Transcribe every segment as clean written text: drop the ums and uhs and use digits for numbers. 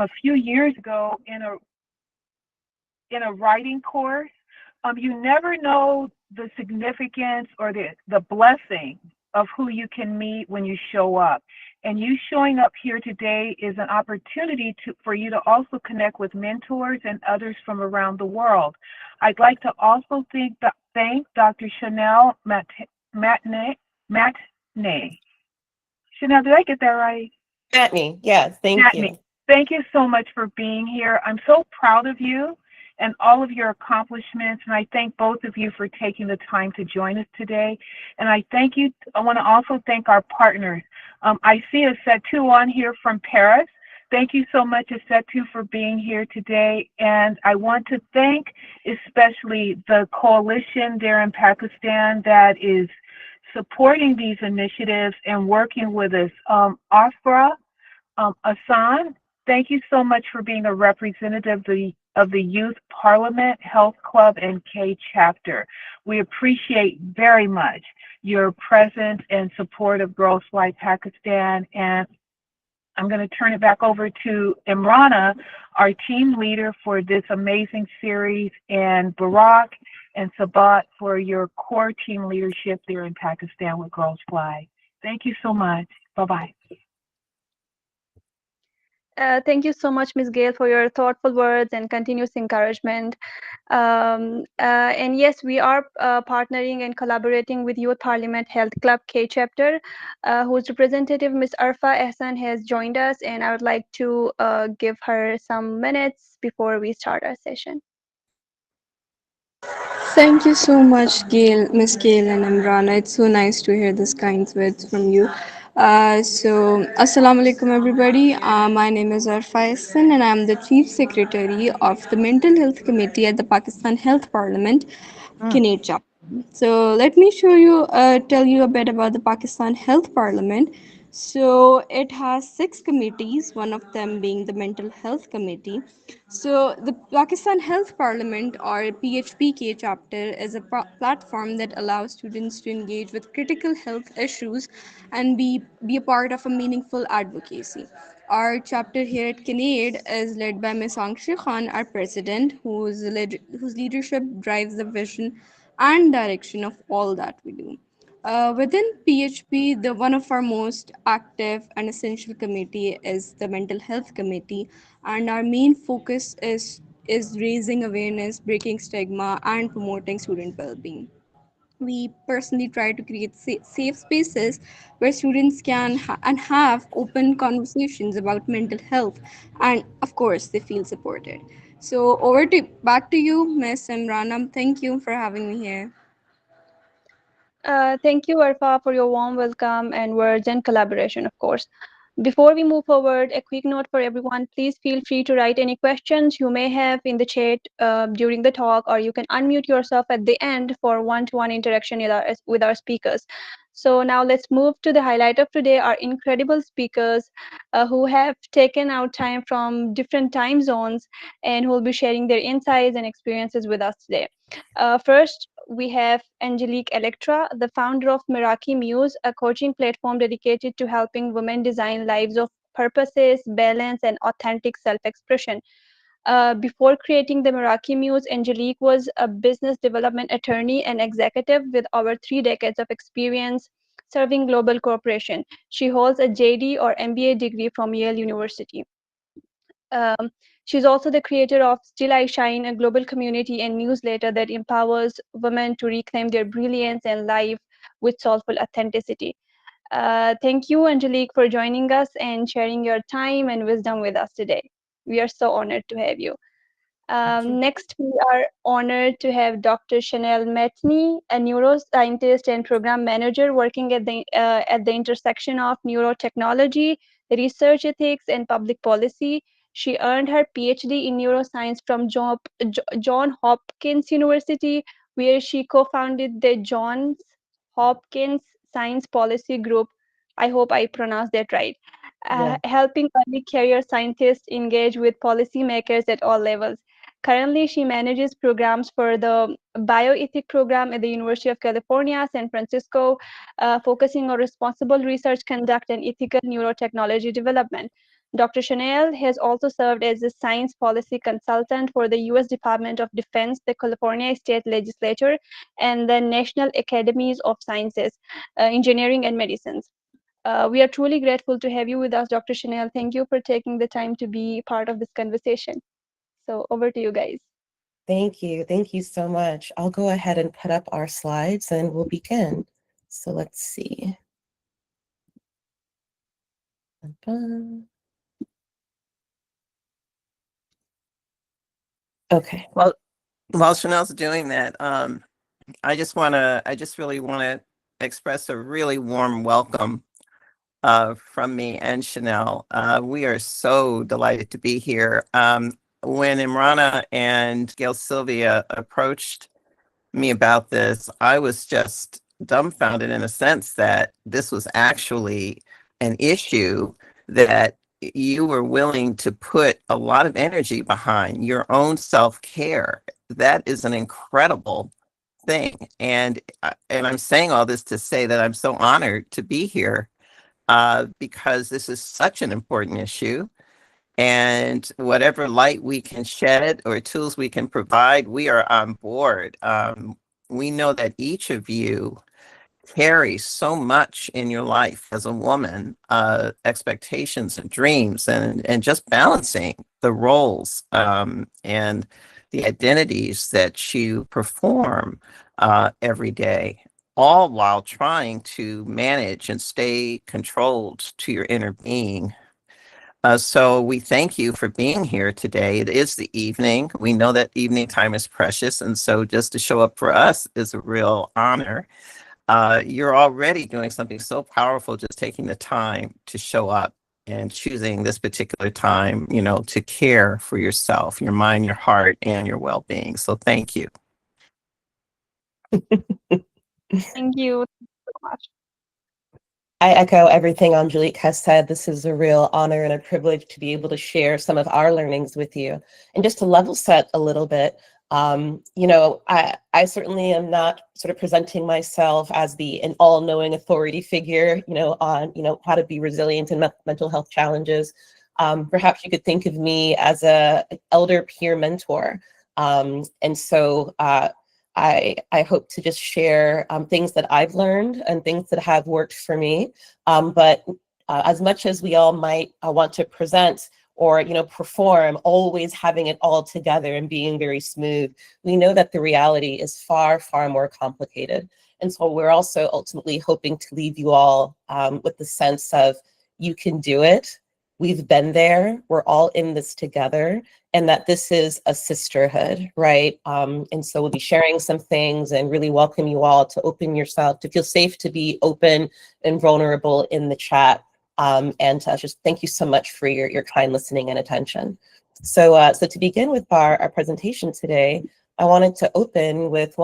a few years ago in a writing course. You never know the significance or the blessing of who you can meet when you show up. And you showing up here today is an opportunity for you to also connect with mentors and others from around the world. I'd like to also thank Dr. Chanel Matney. Matney. Chanel, did I get that right? Matney, yes, thank Matney, you. thank you so much for being here. I'm so proud of you and all of your accomplishments, and I thank both of you for taking the time to join us today. And I want to also thank our partners. I see a set two on here from Paris. Thank you so much, Asetu, for being here today. And I want to thank especially the coalition there in Pakistan that is supporting these initiatives and working with us. Afra, Asan, thank you so much for being a representative of the Youth Parliament, Health Club, and K chapter. We appreciate very much your presence and support of Girls Fly Pakistan. And I'm going to turn it back over to Imrana, our team leader for this amazing series, and Barack and Sabat for your core team leadership there in Pakistan with Girls Fly. Thank you so much. Bye-bye. Thank you so much, Ms. Gail, for your thoughtful words and continuous encouragement. And yes, we are partnering and collaborating with Youth Parliament Health Club K chapter, whose representative, Ms. Arfa Ehsan, has joined us, and I would like to give her some minutes before we start our session. Thank you so much, Gail, Miss Gail and Imrana. It's so nice to hear this kind words from you. Assalamu alaikum, everybody. My name is Arfa Hassan, and I'm the Chief Secretary of the Mental Health Committee at the Pakistan Health Parliament, Kinate chapter. So let me tell you a bit about the Pakistan Health Parliament. So it has six committees, one of them being the Mental Health Committee. So the Pakistan Health Parliament, or PHPK chapter, is a platform that allows students to engage with critical health issues and be a part of a meaningful advocacy. Our chapter here at Kinade is led by Ms. Angshi Khan, our president, whose leadership drives the vision and direction of all that we do. Within PHP, the one of our most active and essential committee is the Mental Health Committee, and our main focus is raising awareness, breaking stigma, and promoting student well-being. We personally try to create safe spaces where students can and have open conversations about mental health, and of course, they feel supported. So, back to you, Miss Imranam. Thank you for having me here. Thank you, Arfa, for your warm welcome and words and collaboration, of course. Before we move forward, a quick note for everyone. Please feel free to write any questions you may have in the chat during the talk, or you can unmute yourself at the end for one-to-one interaction with our speakers. So now let's move to the highlight of today, our incredible speakers who have taken out time from different time zones and who will be sharing their insights and experiences with us today. First, we have Angelique Electra, the founder of Meraki Muse, a coaching platform dedicated to helping women design lives of purposes, balance, and authentic self expression. Before creating the Meraki Muse, Angelique was a business development attorney and executive with over 3 decades of experience serving global corporation. She holds a JD or MBA degree from Yale University. Um, she's also the creator of Still I Shine, a global community and newsletter that empowers women to reclaim their brilliance and life with soulful authenticity. Thank you, Angelique, for joining us and sharing your time and wisdom with us today. We are so honored to have you. Thank you. Next, we are honored to have Dr. Chanel Matney, a neuroscientist and program manager working at the intersection of neurotechnology, research ethics, and public policy. She earned her PhD in neuroscience from John Hopkins University, where she co-founded the Johns Hopkins Science Policy Group. I hope I pronounced that right. Yeah. Helping early career scientists engage with policymakers at all levels. Currently, she manages programs for the bioethics program at the University of California, San Francisco, focusing on responsible research conduct and ethical neurotechnology development. Dr. Chanel has also served as a science policy consultant for the U.S. Department of Defense, the California State Legislature, and the National Academies of Sciences, Engineering, and Medicines. We are truly grateful to have you with us, Dr. Chanel. Thank you for taking the time to be part of this conversation. So over to you guys. Thank you. Thank you so much. I'll go ahead and put up our slides and we'll begin. So let's see. Okay. Well, while Chanel's doing that, I just really want to express a really warm welcome from me and Chanel. We are so delighted to be here. When Imrana and Gail Sylvia approached me about this, I was just dumbfounded in a sense that this was actually an issue that you were willing to put a lot of energy behind, your own self-care. That is an incredible thing. And I'm saying all this to say that I'm so honored to be here because this is such an important issue. And whatever light we can shed or tools we can provide, we are on board. We know that each of you carry so much in your life as a woman, expectations and dreams, and just balancing the roles and the identities that you perform every day, all while trying to manage and stay controlled to your inner being. So we thank you for being here today. It is the evening. We know that evening time is precious. And so just to show up for us is a real honor. You're already doing something so powerful, just taking the time to show up and choosing this particular time, to care for yourself, your mind, your heart, and your well-being. So thank you. Thank you so much. I echo everything Angelique has said. This is a real honor and a privilege to be able to share some of our learnings with you. And just to level set a little bit, I certainly am not sort of presenting myself as an all-knowing authority figure, on, how to be resilient in mental health challenges. Perhaps you could think of me as an elder peer mentor. And so I hope to just share things that I've learned and things that have worked for me. But as much as we all might want to present or perform, always having it all together and being very smooth, we know that the reality is far, far more complicated. And so we're also ultimately hoping to leave you all with the sense of you can do it. We've been there. We're all in this together, and that this is a sisterhood, right? And so we'll be sharing some things and really welcome you all to open yourself, to feel safe to be open and vulnerable in the chat. And just thank you so much for your kind listening and attention. So to begin with our presentation today, I wanted to open with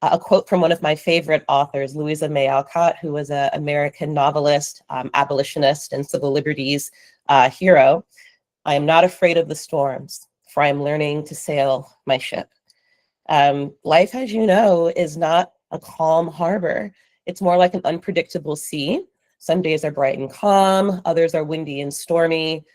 a quote from one of my favorite authors, Louisa May Alcott, who was an American novelist, abolitionist, and civil liberties hero. "I am not afraid of the storms, for I am learning to sail my ship." Life, as you know, is not a calm harbor. It's more like an unpredictable sea. Some days are bright and calm, others are windy and stormy.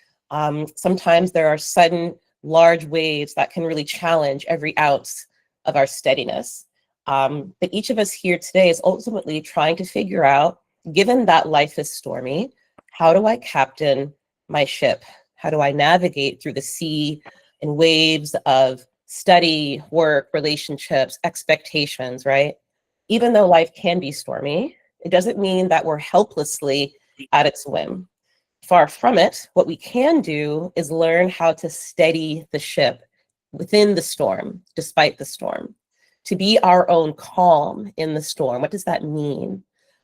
Sometimes there are sudden, large waves that can really challenge every ounce of our steadiness. But each of us here today is ultimately trying to figure out, given that life is stormy, how do I captain my ship? How do I navigate through the sea and waves of study, work, relationships, expectations, right? Even though life can be stormy, it doesn't mean that we're helplessly at its whim. Far from it. What we can do is learn how to steady the ship within the storm, despite the storm, to be our own calm in the storm. What does that mean?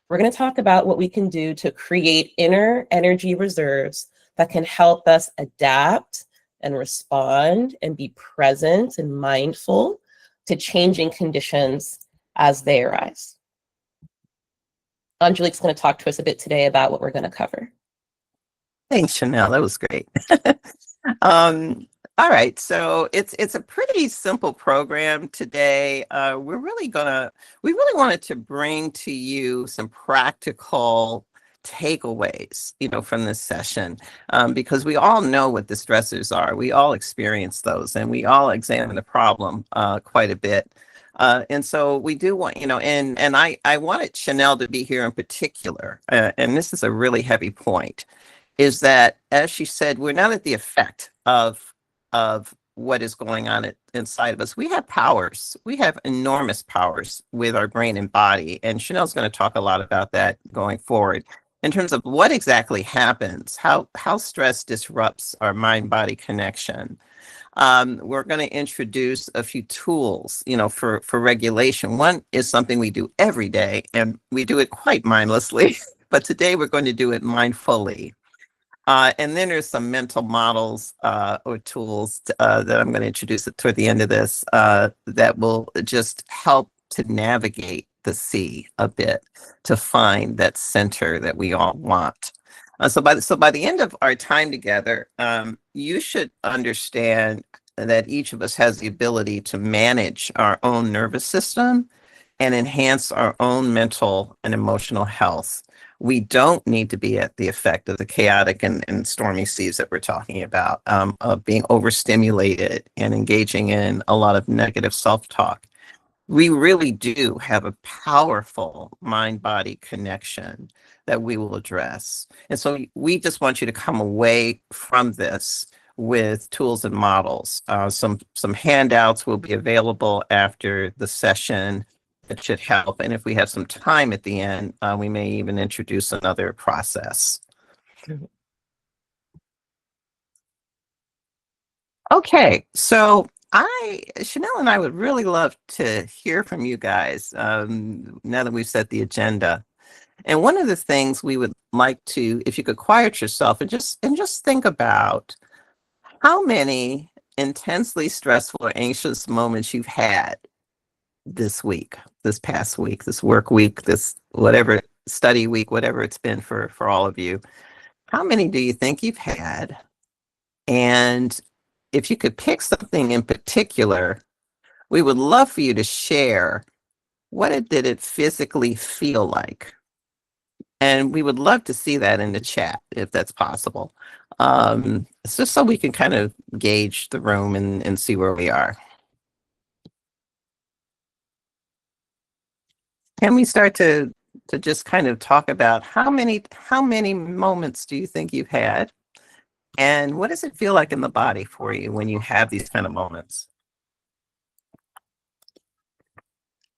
We're going to talk about what we can do to create inner energy reserves that can help us adapt and respond and be present and mindful to changing conditions as they arise. Angelique's going to talk to us a bit today about what we're going to cover. Thanks, Chanel. That was great. All right, so it's a pretty simple program today. We really wanted to bring to you some practical takeaways, from this session, because we all know what the stressors are. We all experience those, and we all examine the problem quite a bit. And so we do want, and I wanted Chanel to be here in particular, and this is a really heavy point, is that, as she said, we're not at the effect of what is going on inside of us. We have powers. We have enormous powers with our brain and body. And Chanel's going to talk a lot about that going forward in terms of what exactly happens, how stress disrupts our mind-body connection. We're going to introduce a few tools, for regulation. One is something we do every day, and we do it quite mindlessly, but today we're going to do it mindfully. And then there's some mental models or tools that I'm going to introduce toward the end of this that will just help to navigate the sea a bit to find that center that we all want. So by the end of our time together, you should understand that each of us has the ability to manage our own nervous system and enhance our own mental and emotional health. We don't need to be at the effect of the chaotic and stormy seas that we're talking about, of being overstimulated and engaging in a lot of negative self-talk. We really do have a powerful mind-body connection that we will address. And so we just want you to come away from this with tools and models. Some handouts will be available after the session. It should help. And if we have some time at the end, we may even introduce another process. Okay, so Chanel and I would really love to hear from you guys now that we've set the agenda. And one of the things we would like to, if you could quiet yourself and just think about how many intensely stressful or anxious moments you've had this week, this past week, this work week, this whatever study week, whatever it's been for all of you. How many do you think you've had? And if you could pick something in particular, we would love for you to share did it physically feel like? And we would love to see that in the chat if that's possible. It's just so we can kind of gauge the room and see where we are. Can we start to just kind of talk about how many moments do you think you've had? And what does it feel like in the body for you when you have these kind of moments?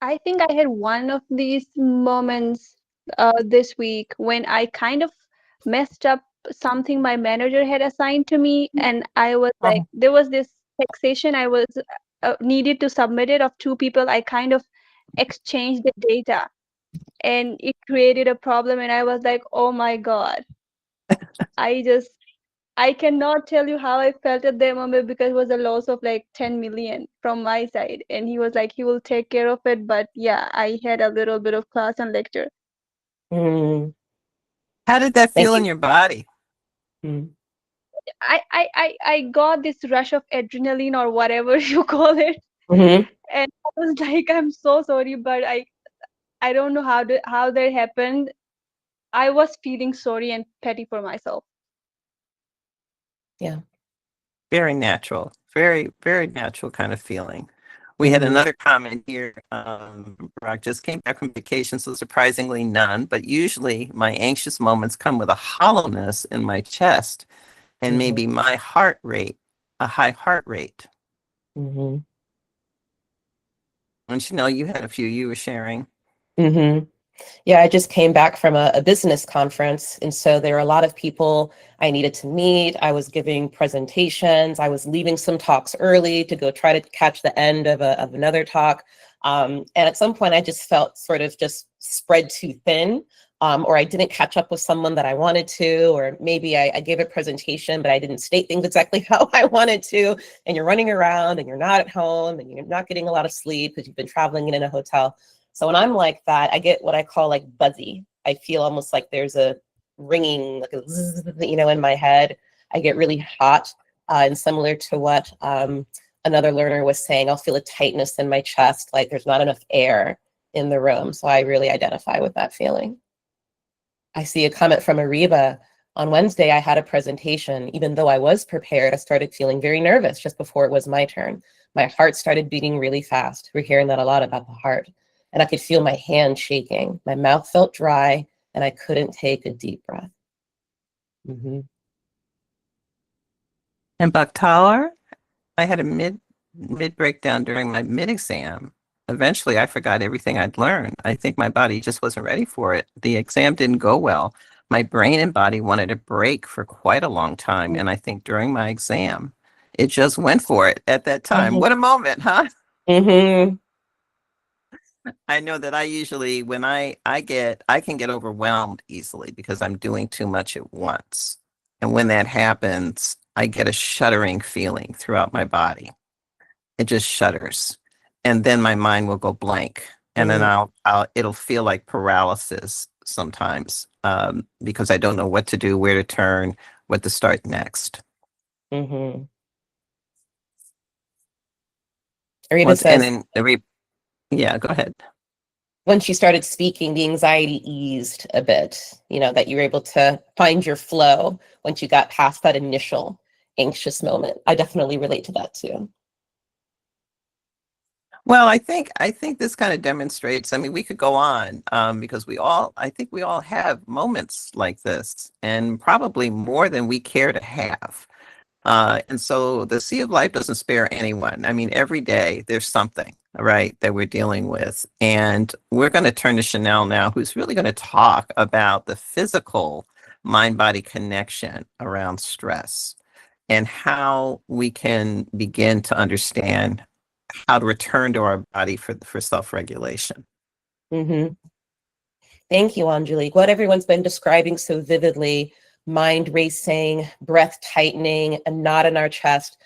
I think I had one of these moments this week when I kind of messed up something my manager had assigned to me, and I was like, there was this taxation I was needed to submit it of two people. I kind of exchanged the data, and it created a problem, and I was like, oh my God. I cannot tell you how I felt at that moment, because it was a loss of like 10 million from my side. And he was like, he will take care of it. But yeah, I had a little bit of class and lecture. Mm. How did that feel in your body? Mm. I got this rush of adrenaline, or whatever you call it. Mm-hmm. And I was like, I'm so sorry, but I don't know how that happened. I was feeling sorry and petty for myself. Yeah. Very natural, very, very natural kind of feeling. We had another comment here. Brock just came back from vacation, so surprisingly none, but usually my anxious moments come with a hollowness in my chest and maybe my heart rate, a high heart rate. Mm-hmm. And Chanel, you had a few you were sharing. Mm-hmm. Yeah, I just came back from a business conference. And so there were a lot of people I needed to meet. I was giving presentations. I was leaving some talks early to go try to catch the end of another talk. And at some point, I just felt sort of just spread too thin, or I didn't catch up with someone that I wanted to, or maybe I gave a presentation, but I didn't state things exactly how I wanted to. And you're running around and you're not at home and you're not getting a lot of sleep because you've been traveling in a hotel. So when I'm like that, I get what I call like buzzy. I feel almost like there's a ringing, like a zzz, in my head. I get really hot, and similar to what another learner was saying, I'll feel a tightness in my chest, like there's not enough air in the room. So I really identify with that feeling. I see a comment from Ariba. On Wednesday, I had a presentation. Even though I was prepared, I started feeling very nervous just before it was my turn. My heart started beating really fast. We're hearing that a lot about the heart. And I could feel my hand shaking. My mouth felt dry, and I couldn't take a deep breath. Mm-hmm. And Bakhtalar, I had a mid breakdown during my mid exam. Eventually, I forgot everything I'd learned. I think my body just wasn't ready for it. The exam didn't go well. My brain and body wanted a break for quite a long time. And I think during my exam, it just went for it at that time. What a moment, huh? Mm-hmm. I know that I usually, when I can get overwhelmed easily because I'm doing too much at once. And when that happens, I get a shuddering feeling throughout my body. It just shudders. And then my mind will go blank. And then it'll feel like paralysis sometimes, because I don't know what to do, where to turn, what to start next. Mm-hmm. Ariba says, yeah, go ahead. When she started speaking, the anxiety eased a bit, you know, that you were able to find your flow once you got past that initial anxious moment. I definitely relate to that too. Well, I think this kind of demonstrates, I mean, we could go on, because I think we all have moments like this, and probably more than we care to have. And so the Sea of Life doesn't spare anyone. I mean, every day there's something, right, that we're dealing with. And we're going to turn to Chanel now, who's really going to talk about the physical mind-body connection around stress and how we can begin to understand how to return to our body for self-regulation. Mm-hmm. Thank you, Angelique. What everyone's been describing so vividly, mind racing, breath tightening, a knot in our chest.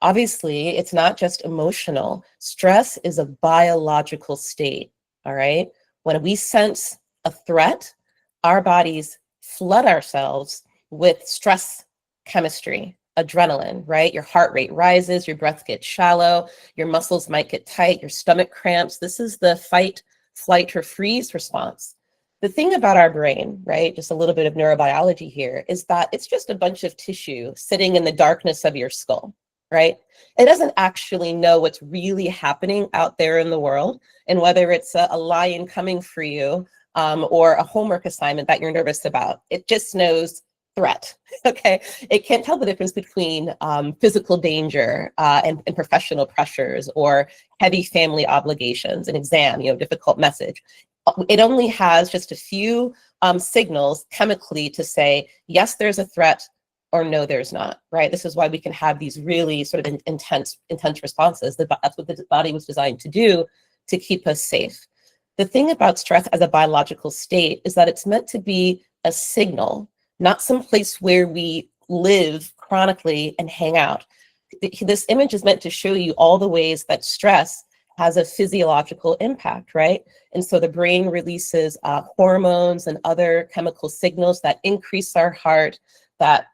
Obviously, it's not just emotional. Stress is a biological state, all right? When we sense a threat, our bodies flood ourselves with stress chemistry, adrenaline, right? Your heart rate rises, your breath gets shallow, your muscles might get tight, your stomach cramps. This is the fight, flight, or freeze response. The thing about our brain, right, just a little bit of neurobiology here, is that it's just a bunch of tissue sitting in the darkness of your skull, right? It doesn't actually know what's really happening out there in the world, and whether it's a lion coming for you or a homework assignment that you're nervous about. It just knows threat, okay? It can't tell the difference between physical danger and professional pressures, or heavy family obligations, an exam, you know, difficult message. It only has just a few signals chemically to say, yes, there's a threat, or no, there's not, right? This is why we can have these really sort of intense responses. That's what the body was designed to do, to keep us safe. The thing about stress as a biological state is that it's meant to be a signal, not some place where we live chronically and hang out. This image is meant to show you all the ways that stress has a physiological impact, right? And so the brain releases hormones and other chemical signals that increase our heart, that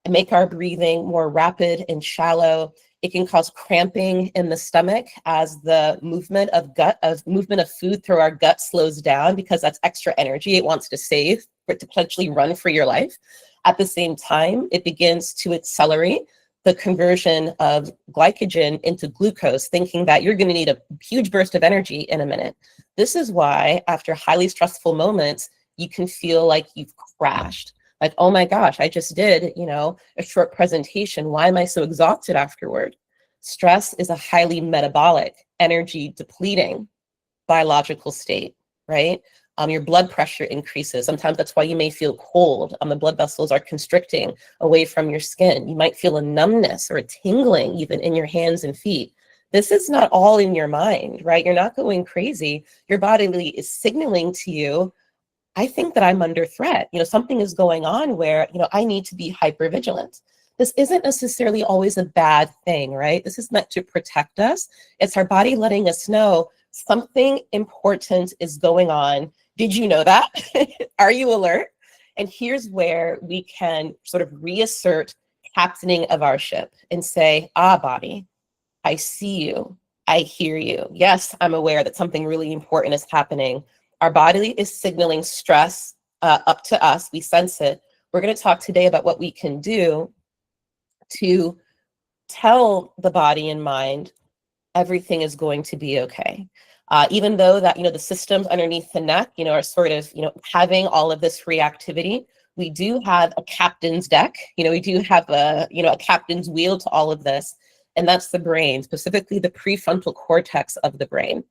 make our breathing more rapid and shallow. It can cause cramping in the stomach as the movement of food through our gut slows down, because that's extra energy it wants to save for it to potentially run for your life. At the same time, it begins to accelerate the conversion of glycogen into glucose, thinking that you're going to need a huge burst of energy in a minute. This is why after highly stressful moments, you can feel like you've crashed. Like, oh my gosh, I just did, you know, a short presentation. Why am I so exhausted afterward? Stress is a highly metabolic, energy depleting biological state, right? Your blood pressure increases. Sometimes that's why you may feel cold. The blood vessels are constricting away from your skin. You might feel a numbness or a tingling even in your hands and feet. This is not all in your mind, right? You're not going crazy. Your body is signaling to you, I think that I'm under threat. You know, something is going on where, you know, I need to be hypervigilant. This isn't necessarily always a bad thing, right? This is meant to protect us. It's our body letting us know something important is going on. Did you know that? Are you alert? And here's where we can sort of reassert captaining of our ship and say, body, I see you. I hear you. Yes, I'm aware that something really important is happening. Our body is signaling stress up to us. We sense it. We're going to talk today about what we can do to tell the body and mind everything is going to be okay. Even though that, the systems underneath the neck, are sort of, having all of this reactivity, we do have a captain's deck, we do have a captain's wheel to all of this, and that's the brain, specifically the prefrontal cortex of the brain.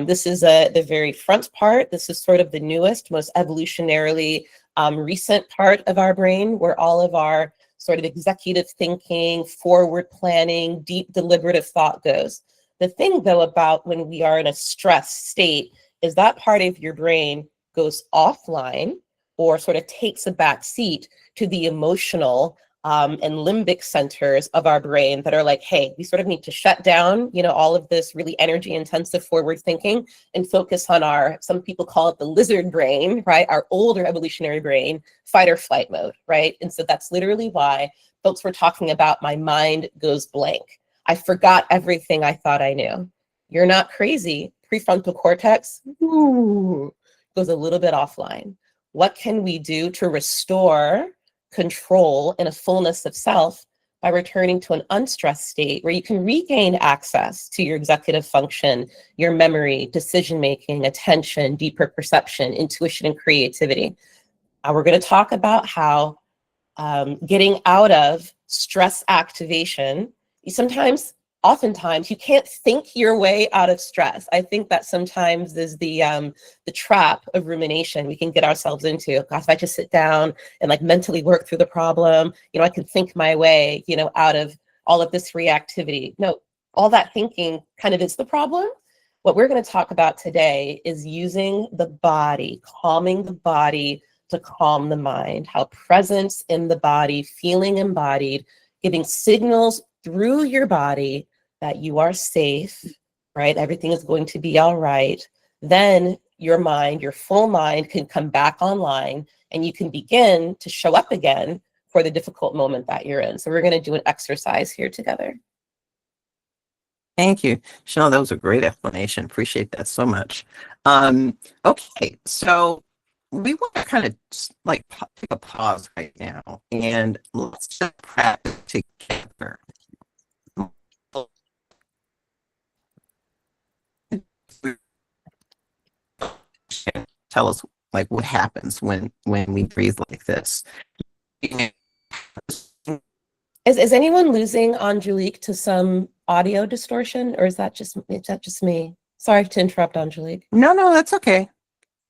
This is the very front part. This is sort of the newest, most evolutionarily recent part of our brain, where all of our sort of executive thinking, forward planning, deep deliberative thought goes. The thing, though, about when we are in a stressed state is that part of your brain goes offline or sort of takes a back seat to the emotional and limbic centers of our brain that are like, hey, we sort of need to shut down, all of this really energy intensive forward thinking and focus on our, some people call it the lizard brain, right? Our older evolutionary brain, fight or flight mode, right? And so that's literally why folks were talking about my mind goes blank. I forgot everything I thought I knew. You're not crazy. Prefrontal cortex goes a little bit offline. What can we do to restore control and a fullness of self by returning to an unstressed state where you can regain access to your executive function, your memory, decision-making, attention, deeper perception, intuition, and creativity? We're going to talk about how getting out of stress activation, oftentimes you can't think your way out of stress. I think that sometimes is the trap of rumination we can get ourselves into. Gosh, if I just sit down and like mentally work through the problem, I can think my way, out of all of this reactivity. No, all that thinking kind of is the problem. What we're going to talk about today is using the body, calming the body to calm the mind, how presence in the body, feeling embodied, giving signals through your body that you are safe, right? Everything is going to be all right. Then your mind, your full mind, can come back online and you can begin to show up again for the difficult moment that you're in. So we're going to do an exercise here together. Thank you, Chanel. That was a great explanation. Appreciate that so much. Okay, so we want to kind of like take a pause right now and let's just practice together. Tell us like what happens when we breathe like this. Is anyone losing Angelique to some audio distortion, or is that just me? Sorry to interrupt, Angelique. No, that's okay.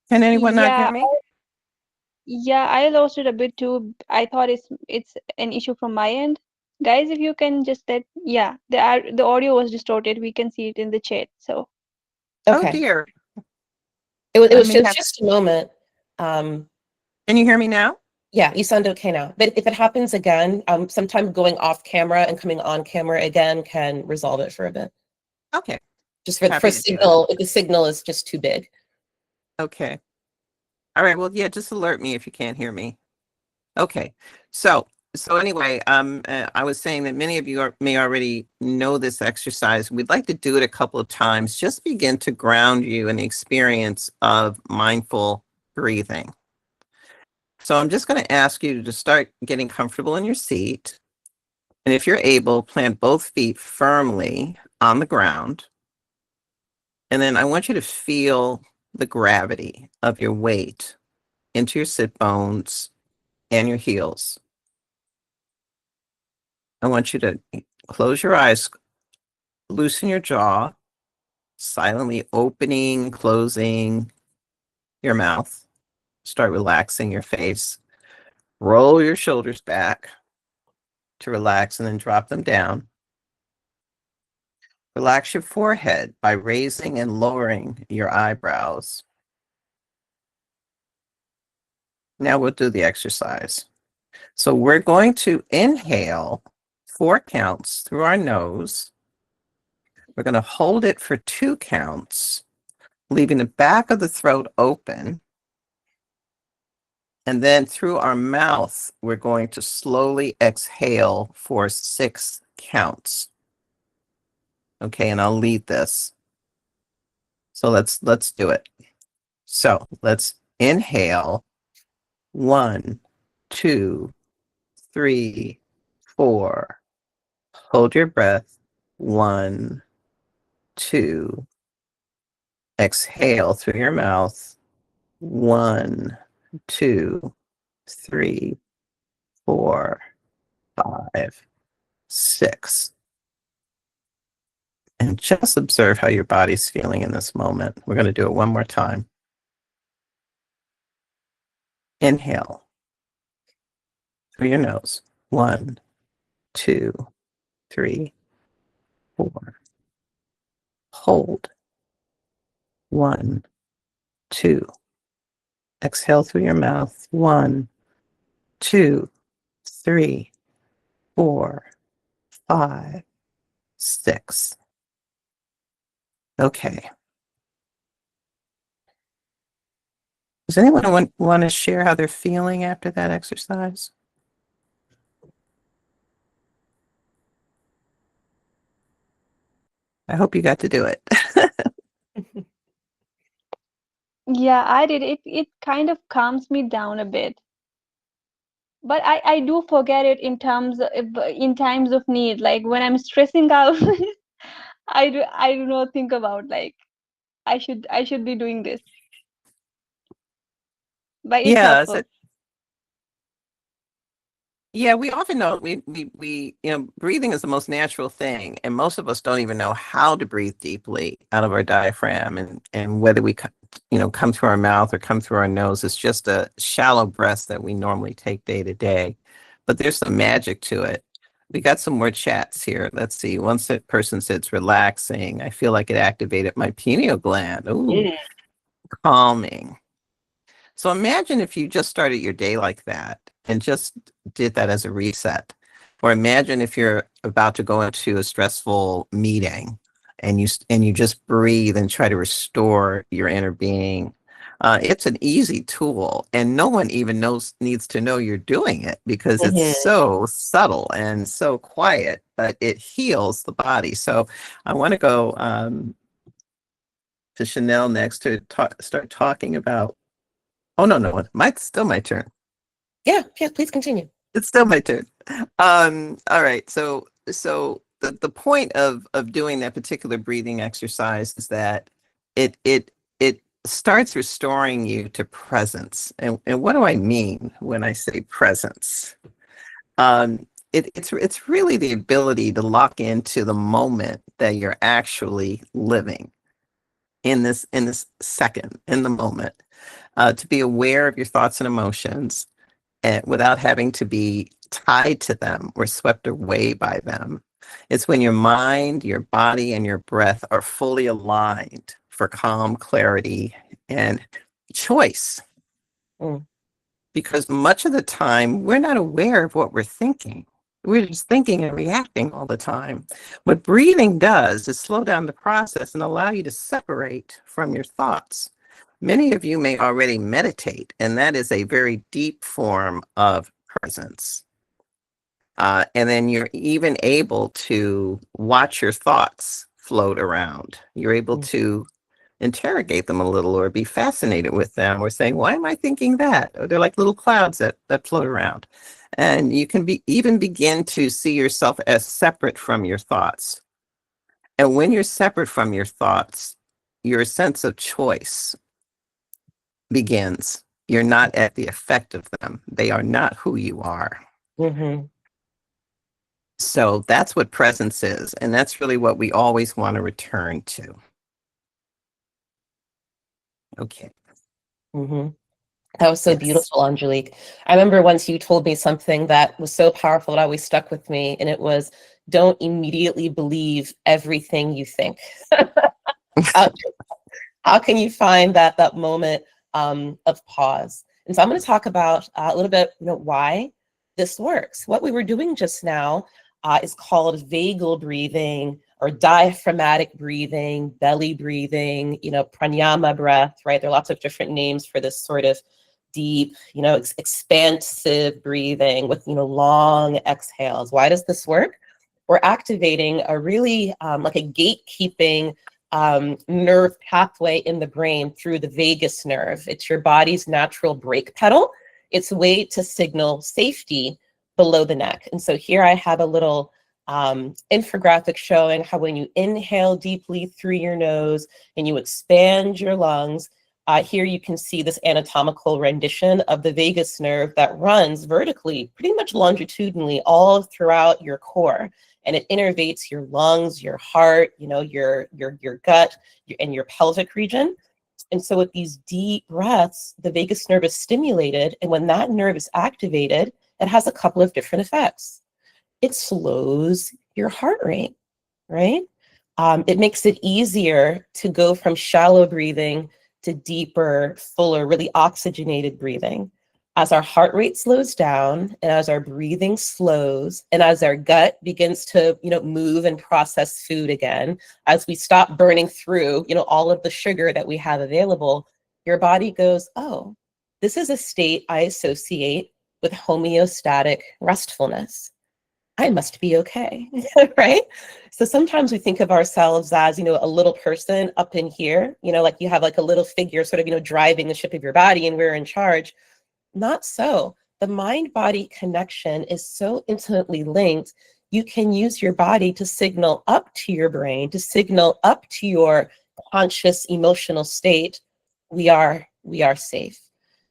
Can anyone not hear me? Yeah, I lost it a bit too. I thought it's an issue from my end. Guys, if you can just the audio was distorted. We can see it in the chat. So okay. Oh dear. It was just a moment. Can you hear me now? Yeah, you sound okay now. But if it happens again, sometimes going off camera and coming on camera again can resolve it for a bit. Okay. Just for signal, if the signal is just too big. Okay. All right. Well, yeah, just alert me if you can't hear me. Okay. So anyway, I was saying that many of you may already know this exercise. We'd like to do it a couple of times. Just begin to ground you in the experience of mindful breathing. So I'm just going to ask you to start getting comfortable in your seat. And if you're able, plant both feet firmly on the ground. And then I want you to feel the gravity of your weight into your sit bones and your heels. I want you to close your eyes, loosen your jaw, silently opening, closing your mouth. Start relaxing your face. Roll your shoulders back to relax and then drop them down. Relax your forehead by raising and lowering your eyebrows. Now we'll do the exercise. So we're going to inhale 4 counts through our nose. We're going to hold it for 2 counts, leaving the back of the throat open. And then through our mouth, we're going to slowly exhale for 6 counts. Okay, and I'll lead this. So let's do it. So let's inhale 1, 2, 3, 4. Hold your breath. 1, 2. Exhale through your mouth. 1, 2, 3, 4, 5, 6. And just observe how your body's feeling in this moment. We're going to do it one more time. Inhale through your nose. 1, 2, 3, 4. Hold. 1, 2. Exhale through your mouth. 1, 2, 3, 4, 5, 6. Okay. Does anyone want to share how they're feeling after that exercise? I hope you got to do it. Yeah, I did. It kind of calms me down a bit. But I do forget it in times of need. Like when I'm stressing out, I do not think about like I should be doing this. But it's Yeah, helpful. yeah, we often know breathing is the most natural thing, and most of us don't even know how to breathe deeply out of our diaphragm, and whether we come through our mouth or come through our nose. It's just a shallow breath that we normally take day to day, but there's some magic to it. We got some more chats here. Let's see. One person said it's relaxing. I feel like it activated my pineal gland. Ooh, calming. So imagine if you just started your day like that and just did that as a reset. Or imagine if you're about to go into a stressful meeting and you just breathe and try to restore your inner being. It's an easy tool, and no one even needs to know you're doing it because it's so subtle and so quiet, but it heals the body. So I want to go to Chanel next to start talking about. Oh, no. Still my turn. Yeah, please continue. It's still my turn. All right. So the point of doing that particular breathing exercise is that it starts restoring you to presence. And what do I mean when I say presence? It's really the ability to lock into the moment that you're actually living in this second, in the moment. To be aware of your thoughts and emotions, and without having to be tied to them or swept away by them. It's when your mind, your body, and your breath are fully aligned for calm, clarity, and choice. Because much of the time, we're not aware of what we're thinking. We're just thinking and reacting all the time. What breathing does is slow down the process and allow you to separate from your thoughts. Many of you may already meditate, and that is a very deep form of presence. And then you're even able to watch your thoughts float around. You're able to interrogate them a little or be fascinated with them or saying, why am I thinking that? Or they're like little clouds that float around. And you can even begin to see yourself as separate from your thoughts. And when you're separate from your thoughts, your sense of choice begins. You're not at the effect of them. They are not who you are. So that's what presence is. And that's really what we always want to return to. Okay. That was so beautiful, Angelique. I remember once you told me something that was so powerful, it always stuck with me. And it was, don't immediately believe everything you think. How can you find that moment of pause? And so I'm going to talk about a little bit, why this works. What we were doing just now is called vagal breathing or diaphragmatic breathing, belly breathing, pranayama breath, right? There are lots of different names for this sort of deep, expansive breathing with, long exhales. Why does this work? We're activating a really like a gatekeeping nerve pathway in the brain through the vagus nerve. It's your body's natural brake pedal. It's a way to signal safety below the neck. And so here I have a little infographic showing how when you inhale deeply through your nose and you expand your lungs, here you can see this anatomical rendition of the vagus nerve that runs vertically, pretty much longitudinally all throughout your core. And it innervates your lungs, your heart, your gut, and your pelvic region. And so with these deep breaths, the vagus nerve is stimulated. And when that nerve is activated, it has a couple of different effects. It slows your heart rate, right? It makes it easier to go from shallow breathing to deeper, fuller, really oxygenated breathing. As our heart rate slows down and as our breathing slows and as our gut begins to, move and process food again, as we stop burning through, all of the sugar that we have available, your body goes, oh, this is a state I associate with homeostatic restfulness. I must be okay, right? So sometimes we think of ourselves as, a little person up in here, like you have like a little figure sort of, driving the ship of your body and we're in charge. Not so. The mind-body connection is so intimately linked. You can use your body to signal up to your brain, to signal up to your conscious emotional state. We are safe.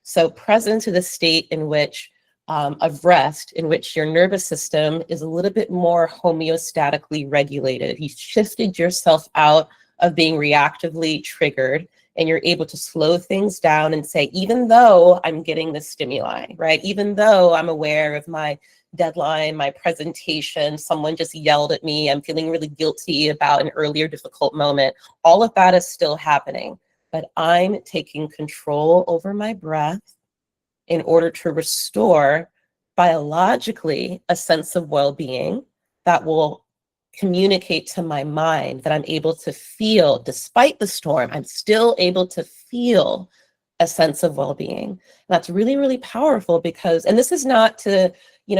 So present to the state in which of rest, in which your nervous system is a little bit more homeostatically regulated. You shifted yourself out of being reactively triggered, and you're able to slow things down and say, even though I'm getting this stimuli, right? Even though I'm aware of my deadline, my presentation, someone just yelled at me, I'm feeling really guilty about an earlier difficult moment, all of that is still happening. But I'm taking control over my breath in order to restore biologically a sense of well-being that will communicate to my mind that I'm able to feel, despite the storm, I'm still able to feel a sense of well-being. And that's really, really powerful because, and this is not to,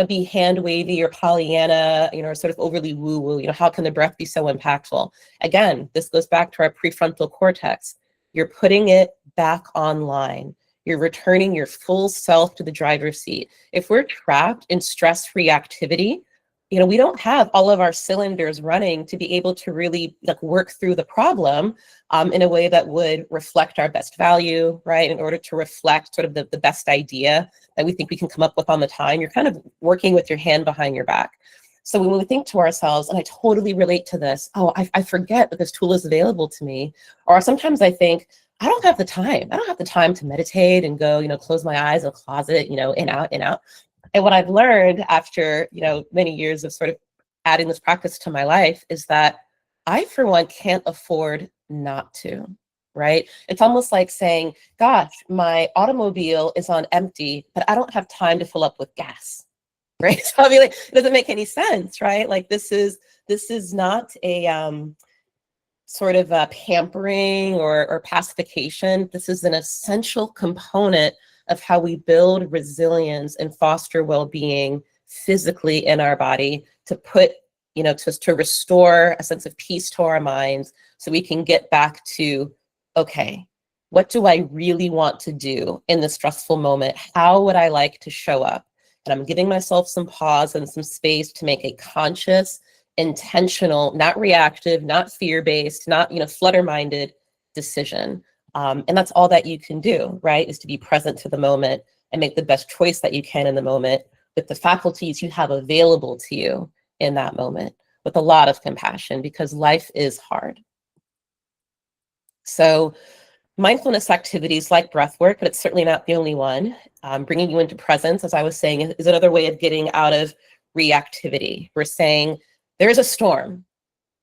be hand wavy or Pollyanna, or sort of overly woo-woo, how can the breath be so impactful? Again, this goes back to our prefrontal cortex. You're putting it back online. You're returning your full self to the driver's seat. If we're trapped in stress reactivity, we don't have all of our cylinders running to be able to really work through the problem in a way that would reflect our best value, right? In order to reflect sort of the best idea that we think we can come up with on the time, you're kind of working with your hand behind your back. So when we think to ourselves, and I totally relate to this, oh, I forget that this tool is available to me. Or sometimes I think, I don't have the time. I don't have the time to meditate and go, close my eyes in a closet, in, out, in, out. And what I've learned after, many years of sort of adding this practice to my life is that I, for one, can't afford not to, right? It's almost like saying, gosh, my automobile is on empty, but I don't have time to fill up with gas, right? So I mean, it doesn't make any sense, right? Like this is not a sort of a pampering or pacification. This is an essential component of how we build resilience and foster well-being physically in our body to put, to restore a sense of peace to our minds so we can get back to, okay, what do I really want to do in this stressful moment? How would I like to show up? And I'm giving myself some pause and some space to make a conscious, intentional, not reactive, not fear-based, not, flutter-minded decision. And that's all that you can do, right? Is to be present to the moment and make the best choice that you can in the moment with the faculties you have available to you in that moment, with a lot of compassion, because life is hard. So mindfulness activities like breath work, but it's certainly not the only one. Bringing you into presence, as I was saying, is another way of getting out of reactivity. We're saying, there's a storm.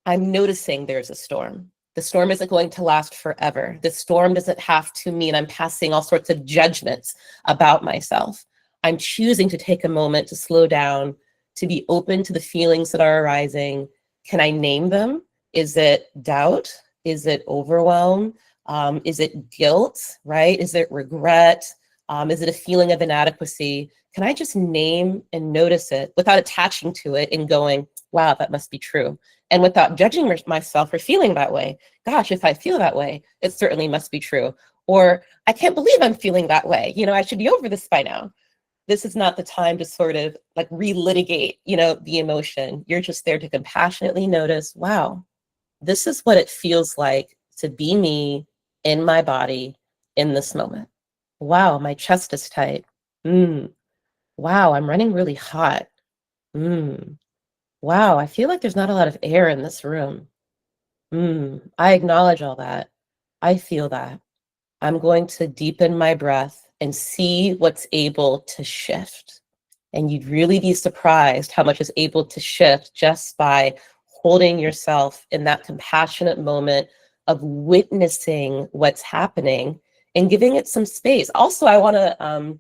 I'm noticing there's a storm. The storm isn't going to last forever. The storm doesn't have to mean I'm passing all sorts of judgments about myself. I'm choosing to take a moment to slow down, to be open to the feelings that are arising. Can I name them? Is it doubt? Is it overwhelm? Is it guilt, right? Is it regret? Is it a feeling of inadequacy? Can I just name and notice it without attaching to it and going, wow, that must be true. And without judging myself for feeling that way. Gosh, if I feel that way, it certainly must be true. Or I can't believe I'm feeling that way. I should be over this by now, this is not the time to sort of like relitigate, the emotion. You're just there to compassionately notice, wow, this is what it feels like to be me in my body in this moment. Wow, my chest is tight. Wow, I'm running really hot. Wow, I feel like there's not a lot of air in this room. I acknowledge all that. I feel that. I'm going to deepen my breath and see what's able to shift. And you'd really be surprised how much is able to shift just by holding yourself in that compassionate moment of witnessing what's happening and giving it some space. Also, I want to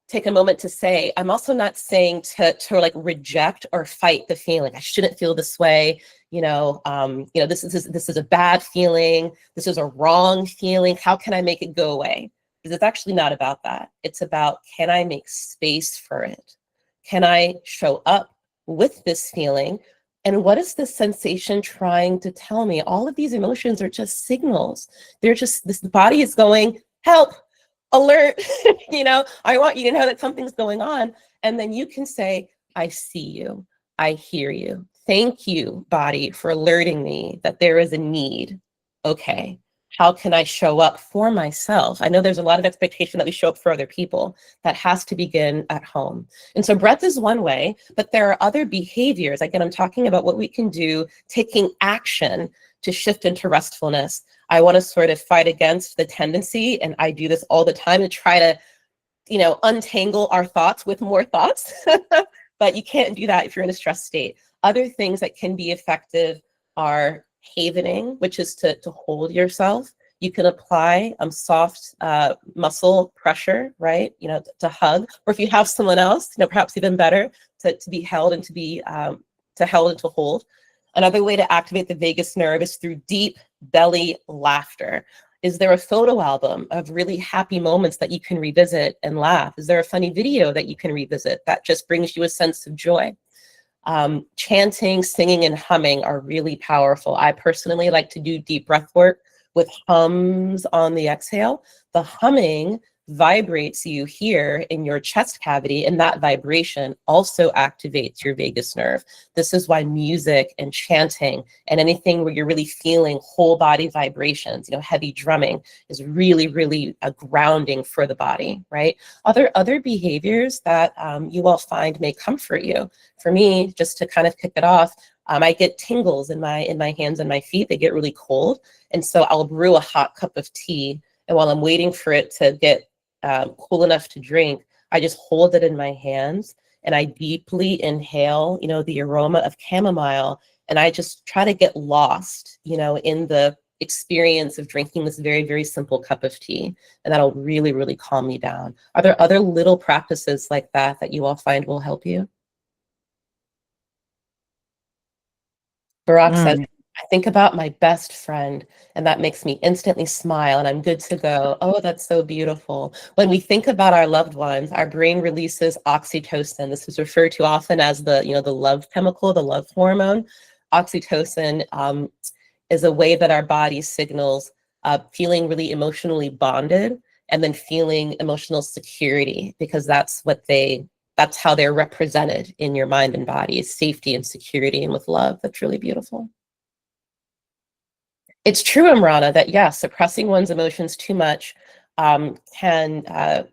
take a moment to say, I'm also not saying to like reject or fight the feeling. I shouldn't feel this way. This is a bad feeling. This is a wrong feeling. How can I make it go away? Because it's actually not about that. It's about, can I make space for it? Can I show up with this feeling? And what is this sensation trying to tell me? All of these emotions are just signals. They're just, this body is going, help, alert, I want you to know that something's going on. And then you can say, I see you, I hear you. Thank you, body, for alerting me that there is a need. Okay, how can I show up for myself? I know there's a lot of expectation that we show up for other people. That has to begin at home. And so breath is one way, but there are other behaviors. Again, I'm talking about what we can do, taking action to shift into restfulness. I want to sort of fight against the tendency, and I do this all the time, to try to, untangle our thoughts with more thoughts. But you can't do that if you're in a stress state. Other things that can be effective are havening, which is to hold yourself. You can apply soft muscle pressure, right? To hug, or if you have someone else, perhaps even better, to be held and to be held and to hold. Another way to activate the vagus nerve is through deep belly laughter. Is there a photo album of really happy moments that you can revisit and laugh? Is there a funny video that you can revisit that just brings you a sense of joy? Chanting, singing, and humming are really powerful. I personally like to do deep breath work with hums on the exhale. The humming vibrates you here in your chest cavity, and that vibration also activates your vagus nerve. This is why music and chanting and anything where you're really feeling whole body vibrations, heavy drumming, is really, really a grounding for the body, right? Other behaviors that you all find may comfort you. For me, just to kind of kick it off, I get tingles in my hands and my feet. They get really cold, and so I'll brew a hot cup of tea, and while I'm waiting for it to get cool enough to drink, I just hold it in my hands and I deeply inhale, the aroma of chamomile, and I just try to get lost, in the experience of drinking this very, very simple cup of tea, and that'll really, really calm me down. Are there other little practices like that you all find will help you? Barack says, I think about my best friend, and that makes me instantly smile, and I'm good to go. Oh, that's so beautiful. When we think about our loved ones, our brain releases oxytocin. This is referred to often as the love chemical, the love hormone. Oxytocin is a way that our body signals feeling really emotionally bonded, and then feeling emotional security, because that's how they're represented in your mind and body, is safety and security, and with love. That's really beautiful. It's true, Imrana, that yes, suppressing one's emotions too much can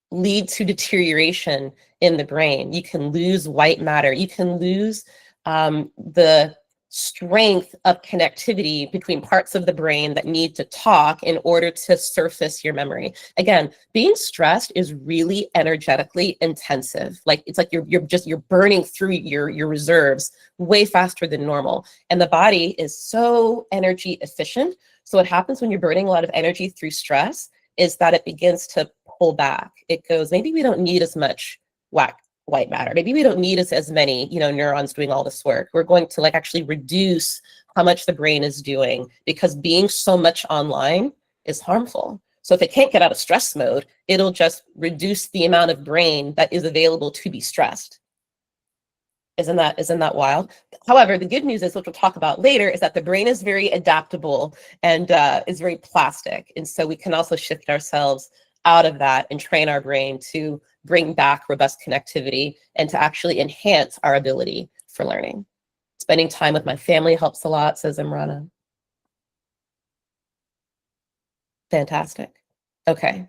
lead to deterioration in the brain. You can lose white matter. You can lose the strength of connectivity between parts of the brain that need to talk in order to surface your memory. Again, being stressed is really energetically intensive. Like, it's like you're burning through your reserves way faster than normal. And the body is so energy efficient. So what happens when you're burning a lot of energy through stress is that it begins to pull back. It goes, maybe we don't need as much white matter. Maybe we don't need as many, neurons doing all this work. We're going to actually reduce how much the brain is doing, because being so much online is harmful. So if it can't get out of stress mode, it'll just reduce the amount of brain that is available to be stressed. Isn't that wild? However, the good news is, which we'll talk about later, is that the brain is very adaptable and is very plastic. And so we can also shift ourselves out of that and train our brain to bring back robust connectivity and to actually enhance our ability for learning. Spending time with my family helps a lot, says Imrana. Fantastic. Okay.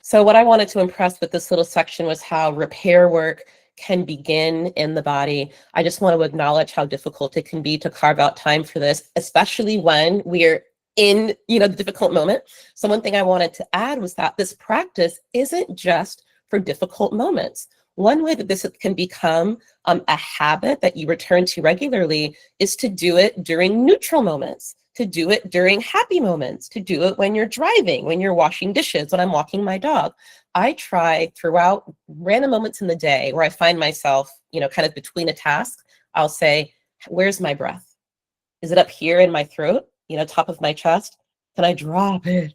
So what I wanted to impress with this little section was how repair work can begin in the body. I just want to acknowledge how difficult it can be to carve out time for this, especially when we're in, the difficult moment. So one thing I wanted to add was that this practice isn't just for difficult moments. One way that this can become a habit that you return to regularly is to do it during neutral moments, to do it during happy moments, to do it when you're driving, when you're washing dishes, when I'm walking my dog. I try throughout random moments in the day where I find myself, kind of between a task, I'll say, where's my breath? Is it up here in my throat, top of my chest? Can I drop it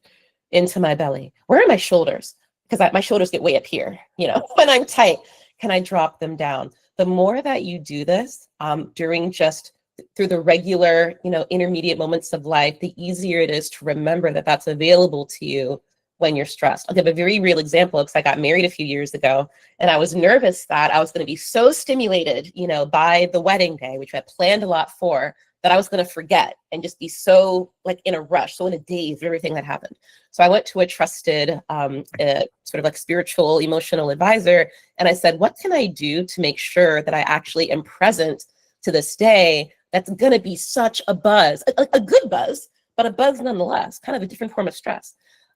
into my belly? Where are my shoulders? Because my shoulders get way up here, when I'm tight. Can I drop them down? The more that you do this during just through the regular, intermediate moments of life, the easier it is to remember that that's available to you when you're stressed. I'll give a very real example because I got married a few years ago and I was nervous that I was going to be so stimulated, by the wedding day, which I planned a lot for, that I was going to forget and just be so like in a rush, so in a daze of everything that happened. So I went to a trusted sort of like spiritual, emotional advisor. And I said, what can I do to make sure that I actually am present to this day? That's going to be such a buzz, a good buzz, but a buzz nonetheless, kind of a different form of stress.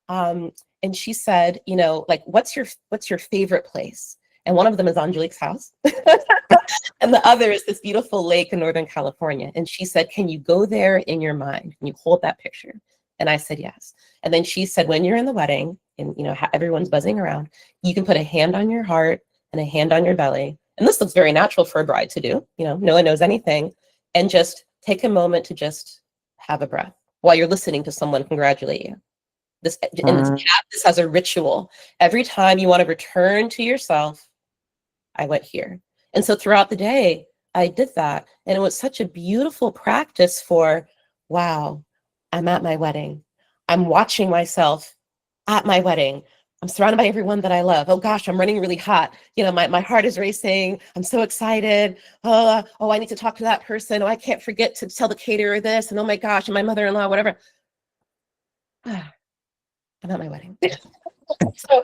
And she said, like, what's your favorite place? And one of them is Angelique's house. And the other is this beautiful lake in Northern California. And she said, can you go there in your mind? Can you hold that picture? And I said, yes. And then she said, when you're in the wedding and, everyone's buzzing around, you can put a hand on your heart and a hand on your belly. And this looks very natural for a bride to do. No one knows anything. And just take a moment to just have a breath while you're listening to someone congratulate you. This as a ritual. Every time you want to return to yourself, I went here. And so throughout the day, I did that. And it was such a beautiful practice for, wow, I'm at my wedding. I'm watching myself at my wedding. I'm surrounded by everyone that I love. Oh gosh, I'm running really hot. My heart is racing. I'm so excited. Oh, I need to talk to that person. Oh, I can't forget to tell the caterer this. And oh my gosh, and my mother-in-law, whatever. I'm at my wedding. So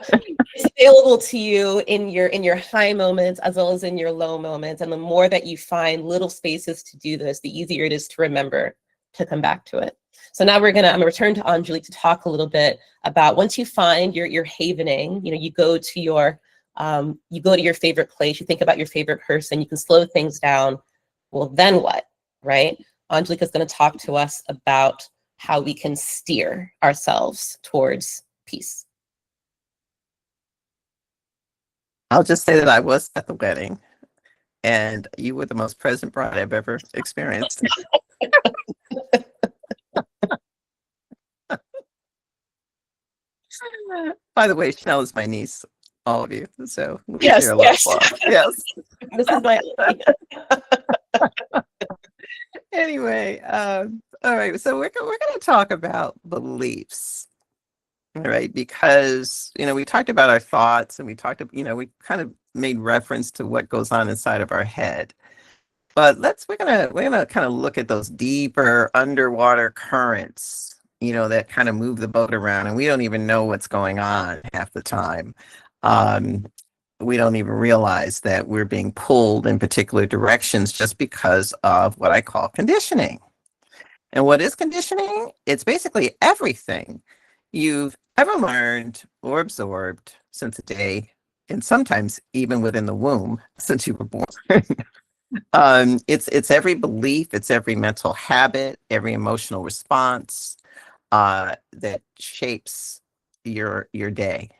it's available to you in your high moments as well as in your low moments. And the more that you find little spaces to do this, the easier it is to remember to come back to it. So now I'm gonna return to Angelique to talk a little bit about once you find your havening, you go to your favorite place, you think about your favorite person, you can slow things down. Well, then what, right? Angelique is going to talk to us about how we can steer ourselves towards peace. I'll just say that I was at the wedding and you were the most present bride I've ever experienced. By the way, Chanel is my niece, all of you. So we share a lot of love. Yes. This is my Anyway, all right. So we're going to talk about beliefs. All right, because we talked about our thoughts and we talked, we kind of made reference to what goes on inside of our head. But we're gonna kind of look at those deeper underwater currents, that kind of move the boat around, and we don't even know what's going on half the time. We don't even realize that we're being pulled in particular directions just because of what I call conditioning. And what is conditioning? It's basically everything you've ever learned or absorbed since the day, and sometimes even within the womb since you were born. It's every belief, it's every mental habit, every emotional response that shapes your day.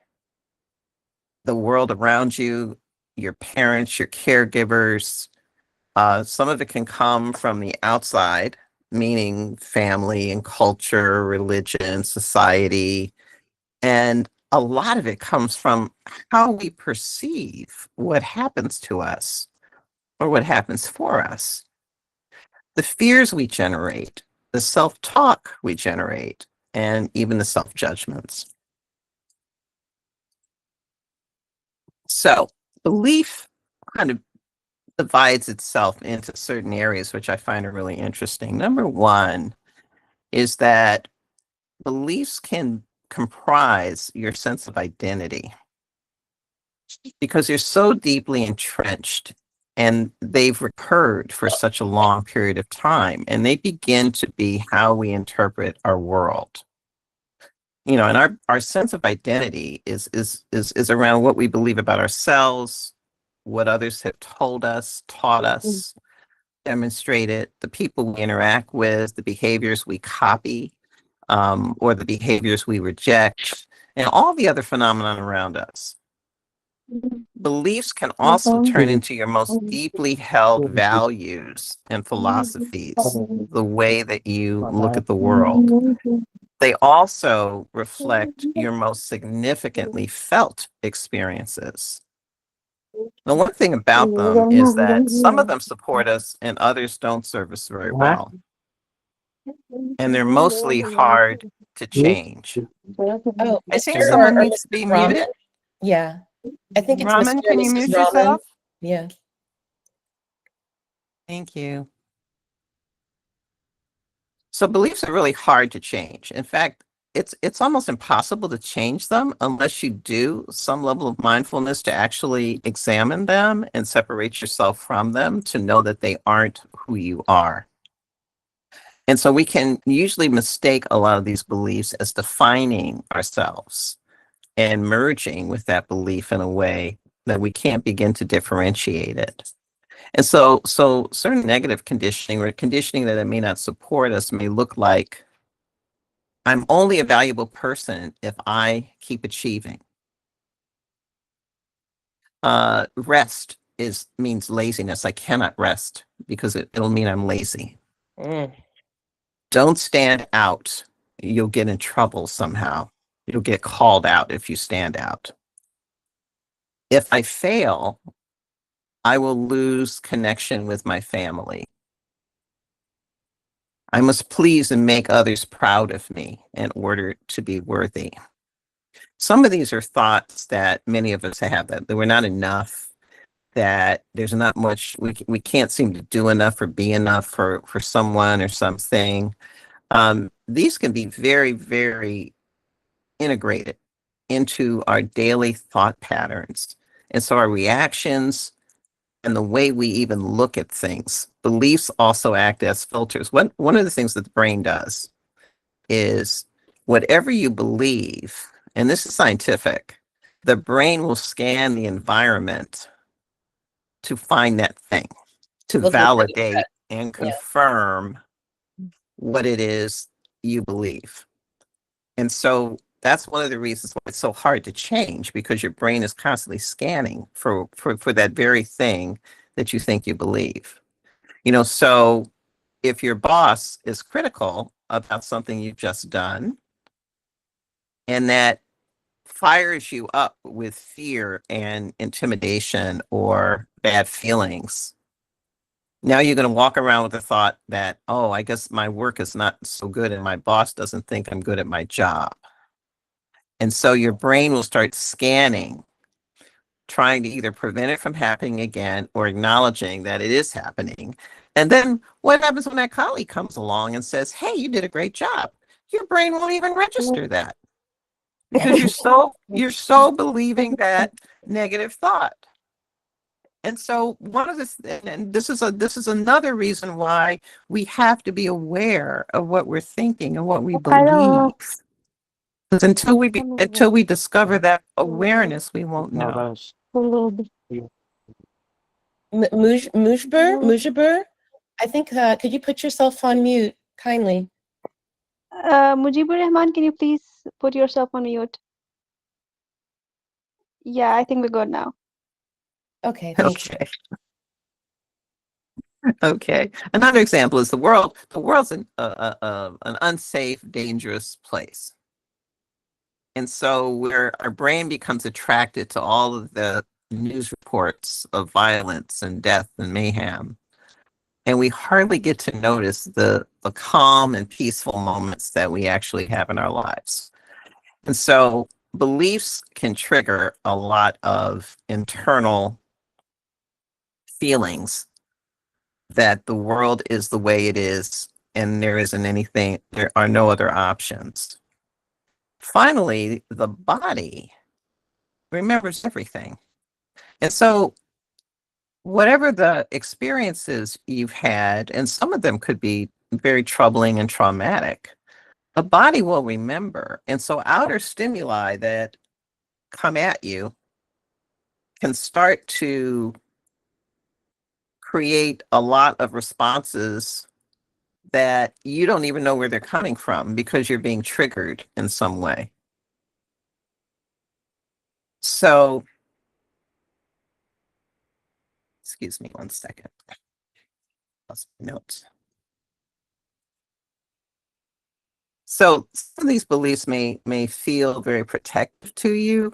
The world around you, your parents, your caregivers. Some of it can come from the outside, meaning family and culture, religion, society. And a lot of it comes from how we perceive what happens to us or what happens for us. The fears we generate, the self-talk we generate, and even the self-judgments. So belief kind of divides itself into certain areas, which I find are really interesting. Number one is that beliefs can comprise your sense of identity because they're so deeply entrenched and they've recurred for such a long period of time, and they begin to be how we interpret our world. And our sense of identity is around what we believe about ourselves, what others have told us, taught us, demonstrated, the people we interact with, the behaviors we copy, or the behaviors we reject, and all the other phenomena around us. Beliefs can also turn into your most deeply held values and philosophies, the way that you look at the world. They also reflect your most significantly felt experiences. The one thing about them is that some of them support us and others don't serve us very well. And they're mostly hard to change. Oh, I think Mr. someone or needs to be Mrs. Raman? muted. Yeah, I think it's Raman, Mr. can and you Mrs. mute Raman. yourself? Yeah. Thank you. So beliefs are really hard to change. In fact, it's almost impossible to change them unless you do some level of mindfulness to actually examine them and separate yourself from them to know that they aren't who you are. And so we can usually mistake a lot of these beliefs as defining ourselves and merging with that belief in a way that we can't begin to differentiate it. And so certain negative conditioning or conditioning that it may not support us may look like, I'm only a valuable person if I keep achieving. Rest means laziness. I cannot rest because it'll mean I'm lazy. Don't stand out. You'll get in trouble somehow. You'll get called out if you stand out. If I fail, I will lose connection with my family. I must please and make others proud of me in order to be worthy. Some of these are thoughts that many of us have, that we're not enough, that there's not much, we can't seem to do enough or be enough for someone or something. These can be very, very integrated into our daily thought patterns. And so our reactions and the way we even look at things, beliefs also act as filters. One of the things that the brain does is whatever you believe, and this is scientific, the brain will scan the environment to find that thing, to validate and confirm what it is you believe. And so that's one of the reasons why it's so hard to change, because your brain is constantly scanning for that very thing that you think you believe. So if your boss is critical about something you've just done, and that fires you up with fear and intimidation or bad feelings, now you're going to walk around with the thought that, oh, I guess my work is not so good and my boss doesn't think I'm good at my job. And so your brain will start scanning, trying to either prevent it from happening again or acknowledging that it is happening. And then what happens when that colleague comes along and says, hey, you did a great job? Your brain won't even register that because you're so believing that negative thought. And so this is another reason why we have to be aware of what we're thinking and what we believe. Because until we discover that awareness, we won't know. Mujibur, I think, could you put yourself on mute kindly? Mujibur Rahman, can you please put yourself on mute? Yeah, I think we're good now. Okay, thank you. Okay. Another example is the world's an unsafe, dangerous place. And so where our brain becomes attracted to all of the news reports of violence and death and mayhem. And we hardly get to notice the calm and peaceful moments that we actually have in our lives. And so beliefs can trigger a lot of internal feelings that the world is the way it is and there isn't anything, there are no other options. Finally, the body remembers everything. And so whatever the experiences you've had, and some of them could be very troubling and traumatic, the body will remember. And so outer stimuli that come at you can start to create a lot of responses that you don't even know where they're coming from because you're being triggered in some way. So, excuse me 1 second. Lost my notes. So some of these beliefs may feel very protective to you,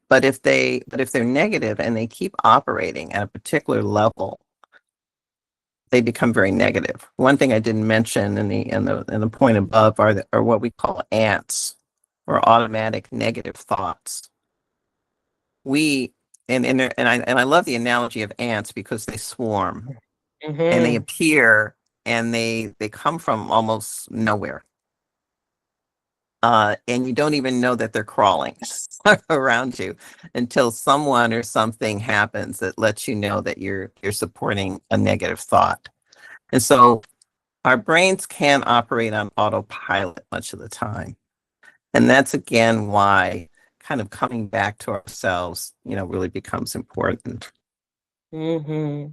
but if they're negative and they keep operating at a particular level, they become very negative. One thing I didn't mention in the point above are what we call ants, or automatic negative thoughts. I love the analogy of ants because they swarm and they appear and they come from almost nowhere. And you don't even know that they're crawling around you until someone or something happens that lets you know that you're supporting a negative thought. And so our brains can operate on autopilot much of the time. And that's again why kind of coming back to ourselves, really becomes important. Okay.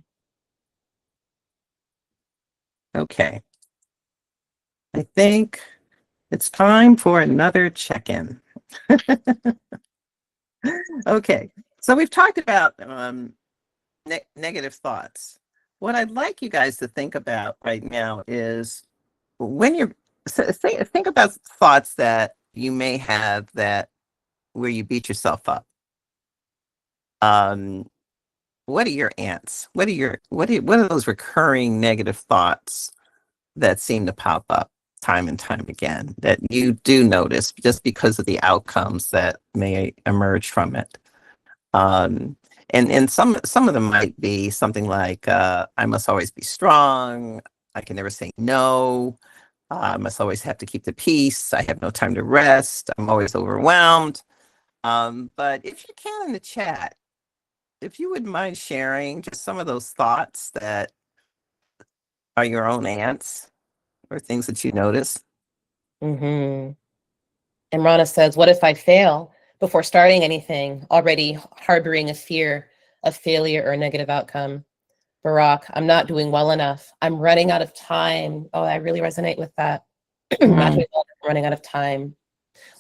I think it's time for another check-in. Okay. So we've talked about negative thoughts. What I'd like you guys to think about right now is when you're think about thoughts that you may have that where you beat yourself up. What are your ants? What are those recurring negative thoughts that seem to pop up time and time again that you do notice just because of the outcomes that may emerge from it? And some of them might be something like, I must always be strong. I can never say no. I must always have to keep the peace. I have no time to rest. I'm always overwhelmed. But if you can in the chat, if you wouldn't mind sharing just some of those thoughts that are your own ants or things that you notice. And Rana says, what if I fail before starting anything, already harboring a fear of failure or a negative outcome? Barack, I'm not doing well enough. I'm running out of time. Oh, I really resonate with that. Not doing well enough, running out of time.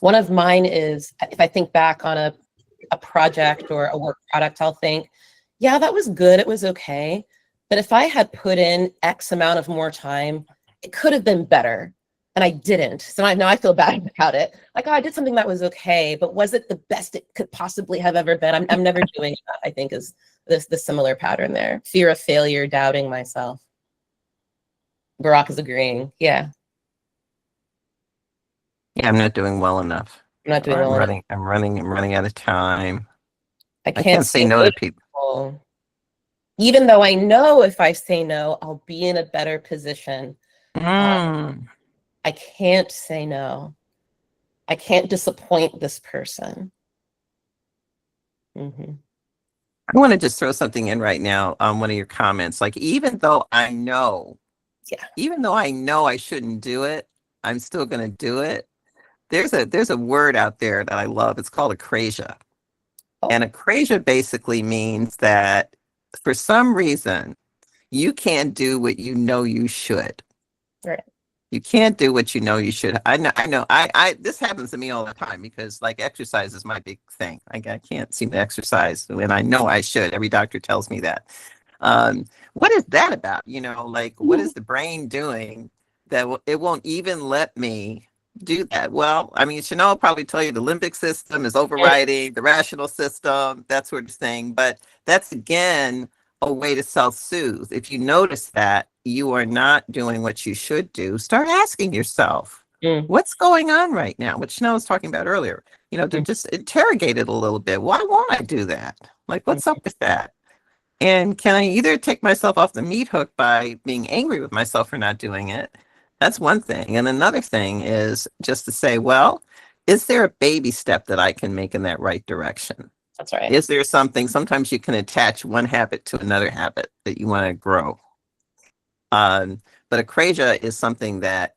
One of mine is, if I think back on a project or a work product, I'll think, yeah, that was good. It was okay. But if I had put in X amount of more time, it could have been better. And I didn't. So now I feel bad about it. Like, oh, I did something that was okay, but was it the best it could possibly have ever been? I'm never doing that, I think, is the similar pattern there. Fear of failure, doubting myself. Barack is agreeing. Yeah. Yeah, I'm not doing well enough. I'm not doing well enough. I'm running out of time. I can't say no to people. Even though I know if I say no, I'll be in a better position. I can't say no. I can't disappoint this person. I want to just throw something in right now on one of your comments. Like, even though I know I shouldn't do it, I'm still going to do it. There's a word out there that I love. It's called acrasia. And acrasia basically means that for some reason, you can't do what you know you should. Right. You can't do what you know you should. I know. This happens to me all the time because, like, exercise is my big thing. I can't seem to exercise when I know I should. Every doctor tells me that. What is that about? Like, what is the brain doing that it won't even let me do that? Well, I mean, Chanel will probably tell you the limbic system is overriding the rational system, that sort of thing. But that's, again, a way to self-soothe. If you notice that you are not doing what you should do, start asking yourself, What's going on right now? What Chanel was talking about earlier, to just interrogate it a little bit. Why won't I do that? Like, what's up with that? And can I either take myself off the meat hook by being angry with myself for not doing it? That's one thing. And another thing is just to say, well, is there a baby step that I can make in that right direction? That's right. Is there something? Sometimes you can attach one habit to another habit that you want to grow. But acrasia is something that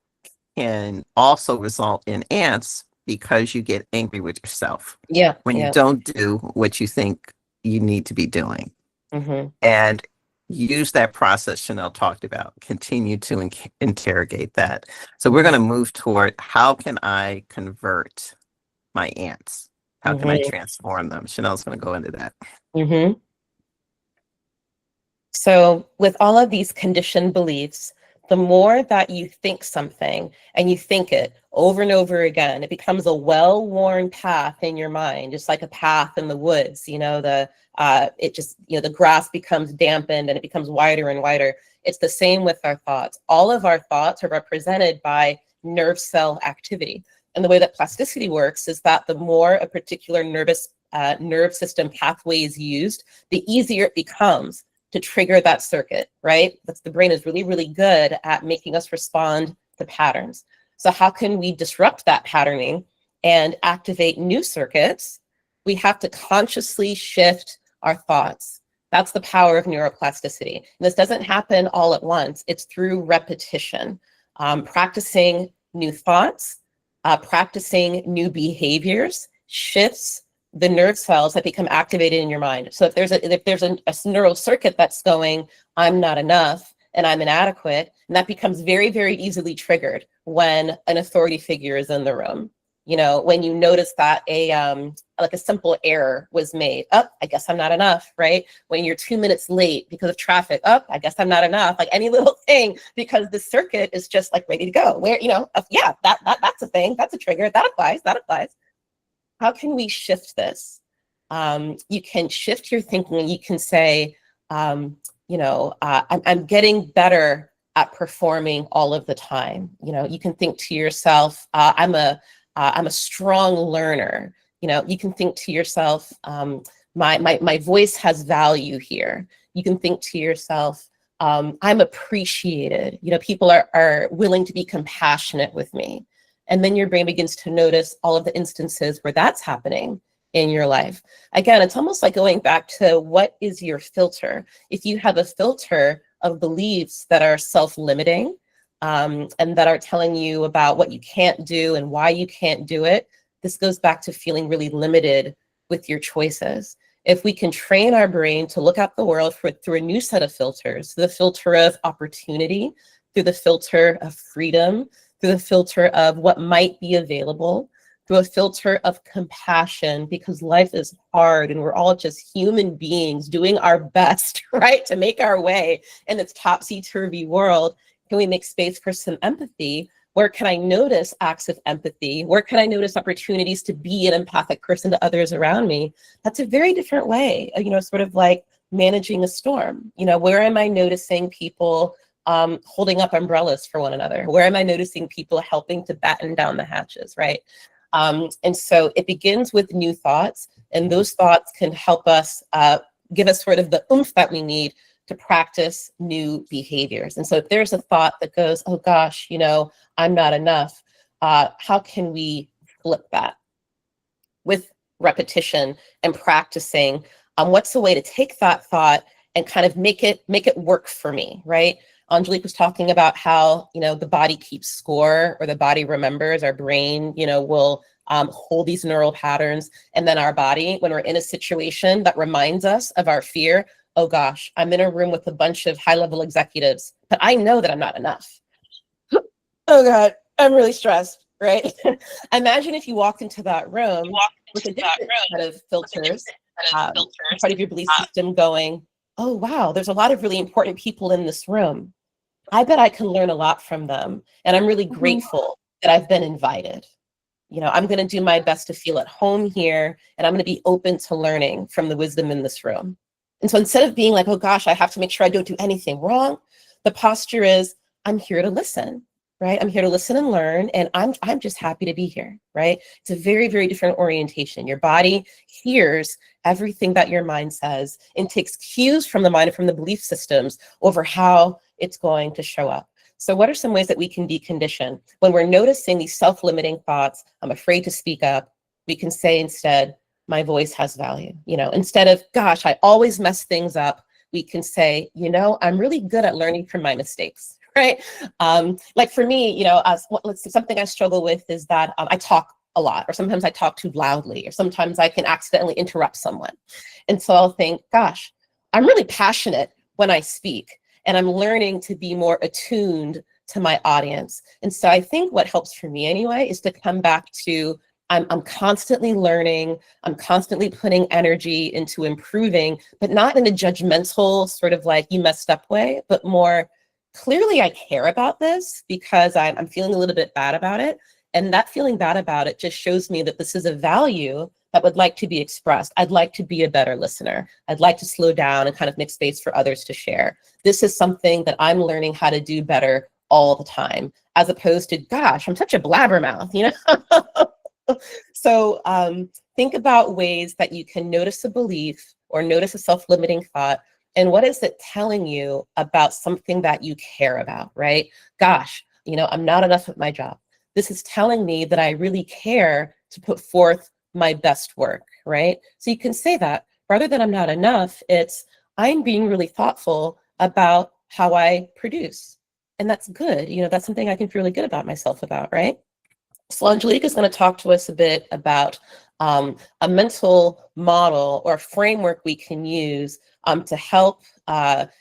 can also result in ants because you get angry with yourself. Yeah. When you don't do what you think you need to be doing. And use that process Chanel talked about. Continue to interrogate that. So we're going to move toward how can I convert my ants? How can I transform them? Chanel's going to go into that. So with all of these conditioned beliefs, the more that you think something and you think it over and over again, it becomes a well-worn path in your mind, just like a path in the woods. The grass becomes dampened and it becomes wider and wider. It's the same with our thoughts. All of our thoughts are represented by nerve cell activity. And the way that plasticity works is that the more a particular nerve system pathway is used, the easier it becomes to trigger that circuit, right? The brain is really, really good at making us respond to patterns. So how can we disrupt that patterning and activate new circuits? We have to consciously shift our thoughts. That's the power of neuroplasticity. And this doesn't happen all at once. It's through repetition, practicing new thoughts, practicing new behaviors, shifts the nerve cells that become activated in your mind. So if there's a neural circuit that's going, I'm not enough and I'm inadequate, and that becomes very, very easily triggered when an authority figure is in the room. When you notice that like a simple error was made, I guess I'm not enough, right? When you're 2 minutes late because of traffic, I guess I'm not enough, like any little thing, because the circuit is just like ready to go. Where, yeah, that's a thing, that's a trigger, that applies. How can we shift this? You can shift your thinking and you can say, I'm getting better at performing all of the time. You can think to yourself, I'm a strong learner. You can think to yourself, my voice has value here. You can think to yourself, I'm appreciated. People are willing to be compassionate with me. And then your brain begins to notice all of the instances where that's happening in your life. Again, it's almost like going back to what is your filter? If you have a filter of beliefs that are self-limiting and that are telling you about what you can't do and why you can't do it, this goes back to feeling really limited with your choices. If we can train our brain to look at the world through a new set of filters, the filter of opportunity, through the filter of freedom, through the filter of what might be available, through a filter of compassion, because life is hard and we're all just human beings doing our best, right, to make our way in this topsy-turvy world. Can we make space for some empathy? Where can I notice acts of empathy? Where can I notice opportunities to be an empathic person to others around me? That's a very different way, sort of like managing a storm. Where am I noticing people holding up umbrellas for one another? Where am I noticing people helping to batten down the hatches, right? And so it begins with new thoughts, and those thoughts can help us give us sort of the oomph that we need to practice new behaviors. And so if there's a thought that goes, oh gosh, I'm not enough, how can we flip that? With repetition and practicing, what's the way to take that thought and kind of make it work for me, right? Angelique was talking about how, the body keeps score, or the body remembers. Our brain, will hold these neural patterns. And then our body, when we're in a situation that reminds us of our fear, oh gosh, I'm in a room with a bunch of high-level executives, but I know that I'm not enough. Oh God, I'm really stressed, right? Imagine if you walked into that room with a different set of filters, part of your belief system going, oh wow, there's a lot of really important people in this room. I bet I can learn a lot from them. And I'm really grateful that I've been invited. I'm going to do my best to feel at home here, and I'm going to be open to learning from the wisdom in this room. And so instead of being like, oh gosh, I have to make sure I don't do anything wrong, the posture is, I'm here to listen. right? I'm here to listen and learn, and I'm just happy to be here, right? It's a very, very different orientation. Your body hears everything that your mind says and takes cues from the mind and from the belief systems over how it's going to show up. So what are some ways that we can decondition? When we're noticing these self-limiting thoughts, I'm afraid to speak up, we can say instead, my voice has value. You know, instead of, gosh, I always mess things up, we can say, you know, I'm really good at learning from my mistakes, right? Like for me, you know, let's see, something I struggle with is that I talk a lot, or sometimes I talk too loudly, or sometimes I can accidentally interrupt someone. And so I'll think, gosh, I'm really passionate when I speak, and I'm learning to be more attuned to my audience. And so I think what helps for me anyway is to come back to I'm constantly learning, I'm constantly putting energy into improving, but not in a judgmental sort of like you messed up way, but more clearly I care about this because I'm feeling a little bit bad about it. And that feeling bad about it just shows me that this is a value that would like to be expressed. I'd like to be a better listener. I'd like to slow down and kind of make space for others to share. This is something that I'm learning how to do better all the time, as opposed to, gosh, I'm such a blabbermouth, you know? So think about ways that you can notice a belief or notice a self-limiting thought, and what is it telling you about something that you care about, right? Gosh, you know, I'm not enough at my job. This is telling me that I really care to put forth my best work, right? So you can say that rather than I'm not enough, it's I'm being really thoughtful about how I produce. And that's good. You know, that's something I can feel really good about myself about, right? So Angelique is going to talk to us a bit about a mental model or framework we can use to help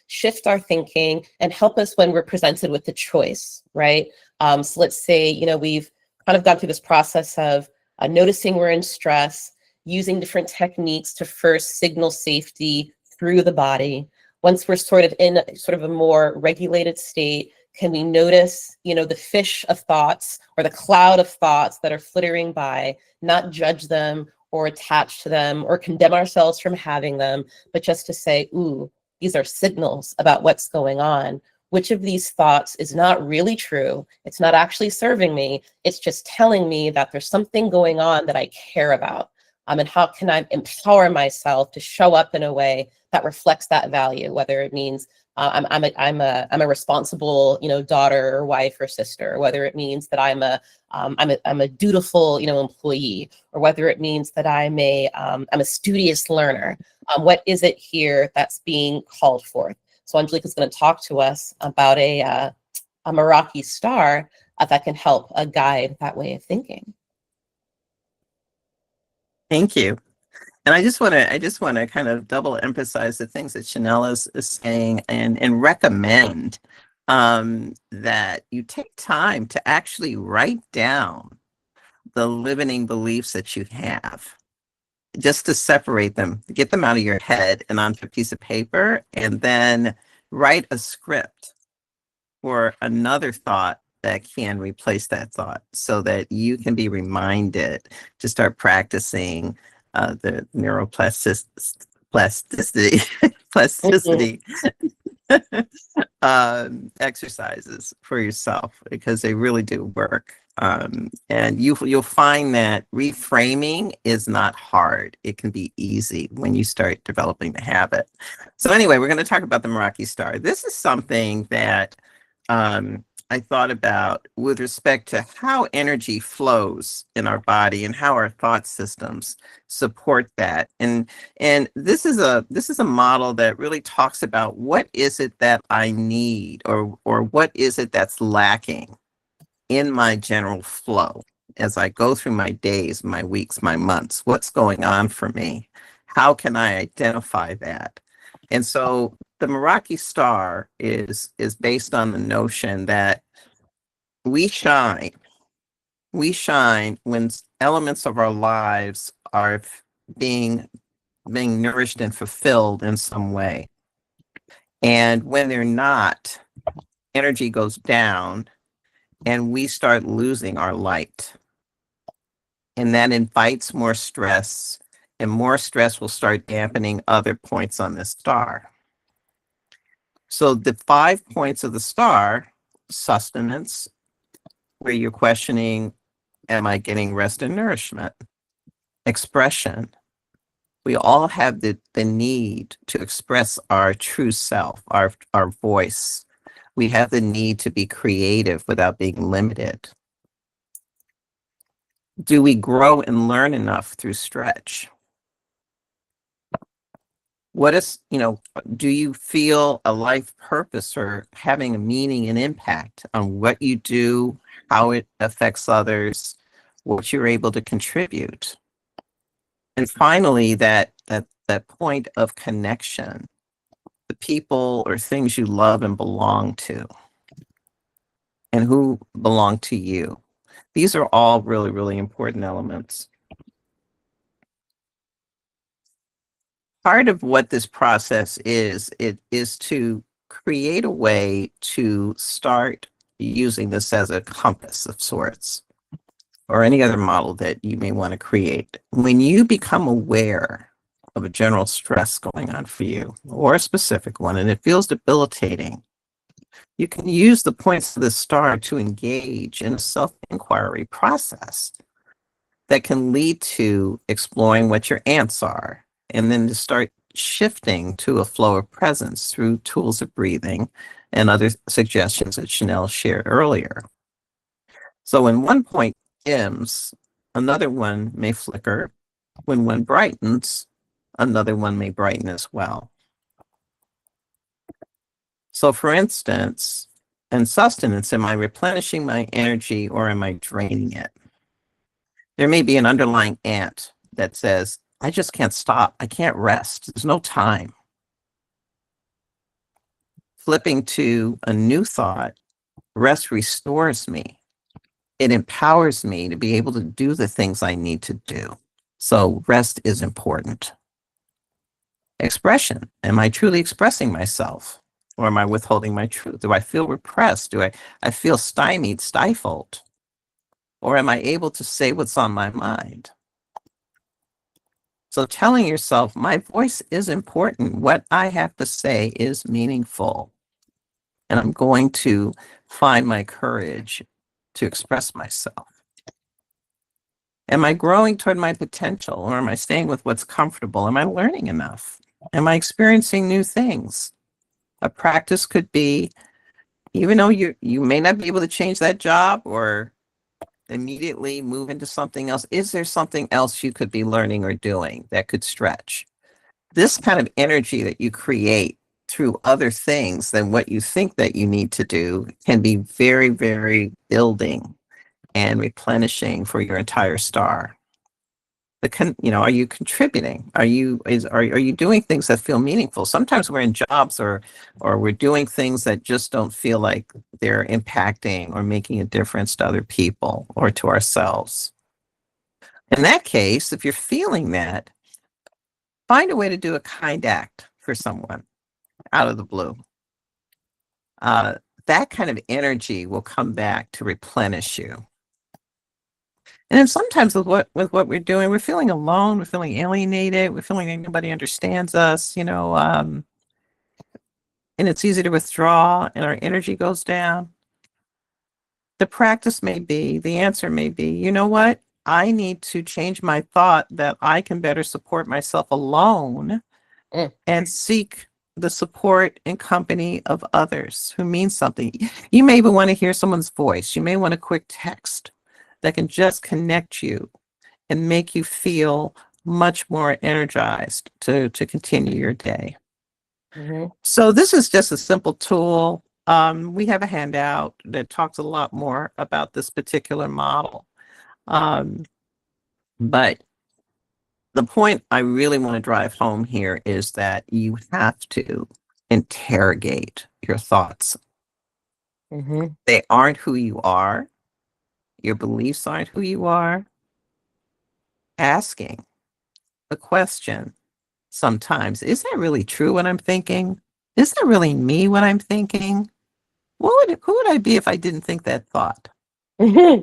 shift our thinking and help us when we're presented with a choice, right? So let's say, you know, we've kind of gone through this process of noticing we're in stress, using different techniques to first signal safety through the body. Once we're sort of in sort of a more regulated state, can we notice, you know, the fish of thoughts or the cloud of thoughts that are flittering by, not judge them or attach to them or condemn ourselves from having them, but just to say, ooh, these are signals about what's going on. Which of these thoughts is not really true? It's not actually serving me. It's just telling me that there's something going on that I care about. And how can I empower myself to show up in a way that reflects that value, whether it means I'm a responsible, you know, daughter or wife or sister, whether it means that I'm a dutiful, you know, employee, or whether it means that I'm a studious learner. What is it here that's being called forth? So Angelique is going to talk to us about a Meraki star that can help guide that way of thinking. Thank you. And I just want to kind of double emphasize the things that Chanel is saying and recommend that you take time to actually write down the limiting beliefs that you have, just to separate them, get them out of your head and onto a piece of paper, and then write a script for another thought that can replace that thought so that you can be reminded to start practicing the plasticity exercises for yourself, because they really do work. And you'll find that reframing is not hard. It can be easy when you start developing the habit. So anyway, we're going to talk about the Meraki star. This is something that I thought about with respect to how energy flows in our body and how our thought systems support that. And this is a model that really talks about what is it that I need, or what is it that's lacking in my general flow as I go through my days, my weeks, my months. What's going on for me? How can I identify that? And so the Meraki star is based on the notion that we shine when elements of our lives are being nourished and fulfilled in some way. And when they're not, energy goes down and we start losing our light. And that invites more stress, and more stress will start dampening other points on the star. So the 5 points of the star: sustenance, where you're questioning, am I getting rest and nourishment? Expression. We all have the need to express our true self, our voice. We have the need to be creative without being limited. Do we grow and learn enough through stretch? What is, do you feel a life purpose or having a meaning and impact on what you do, how it affects others, what you're able to contribute? And finally, that point of connection, the people or things you love and belong to, and who belong to you. These are all really, really important elements. Part of what this process is, it is to create a way to start using this as a compass of sorts, or any other model that you may want to create. When you become aware of a general stress going on for you, or a specific one, and it feels debilitating, you can use the points of the star to engage in a self-inquiry process that can lead to exploring what your ants are, and then to start shifting to a flow of presence through tools of breathing and other suggestions that Chanel shared earlier. So when one point dims, another one may flicker. When one brightens, another one may brighten as well. So for instance, in sustenance, am I replenishing my energy or am I draining it? There may be an underlying ant that says, I just can't stop. I can't rest. There's no time. Flipping to a new thought, rest restores me. It empowers me to be able to do the things I need to do. So rest is important. Expression. Am I truly expressing myself? Or am I withholding my truth? Do I feel repressed? Do I feel stymied, stifled? Or am I able to say what's on my mind? So telling yourself, my voice is important. What I have to say is meaningful. And I'm going to find my courage to express myself. Am I growing toward my potential, or am I staying with what's comfortable? Am I learning enough? Am I experiencing new things? A practice could be, even though you may not be able to change that job or immediately move into something else, is there something else you could be learning or doing that could stretch? This kind of energy that you create through other things than what you think that you need to do can be very, very building and replenishing for your entire star. Are you contributing? Are you doing things that feel meaningful? Sometimes we're in jobs or we're doing things that just don't feel like they're impacting or making a difference to other people or to ourselves. In that case, if you're feeling that, find a way to do a kind act for someone out of the blue. That kind of energy will come back to replenish you. And then sometimes with what we're doing, we're feeling alone, we're feeling alienated, we're feeling like nobody understands us, and it's easy to withdraw and our energy goes down. The practice may be, the answer may be, you know what? I need to change my thought that I can better support myself alone and seek the support and company of others who mean something. You may even want to hear someone's voice. You may want a quick text that can just connect you and make you feel much more energized to continue your day. Mm-hmm. So this is just a simple tool. We have a handout that talks a lot more about this particular model. But the point I really want to drive home here is that you have to interrogate your thoughts. Mm-hmm. They aren't who you are. Your beliefs aren't who you are. Asking the question sometimes, is that really true what I'm thinking? Is that really me what I'm thinking? Who would I be if I didn't think that thought? Mm-hmm.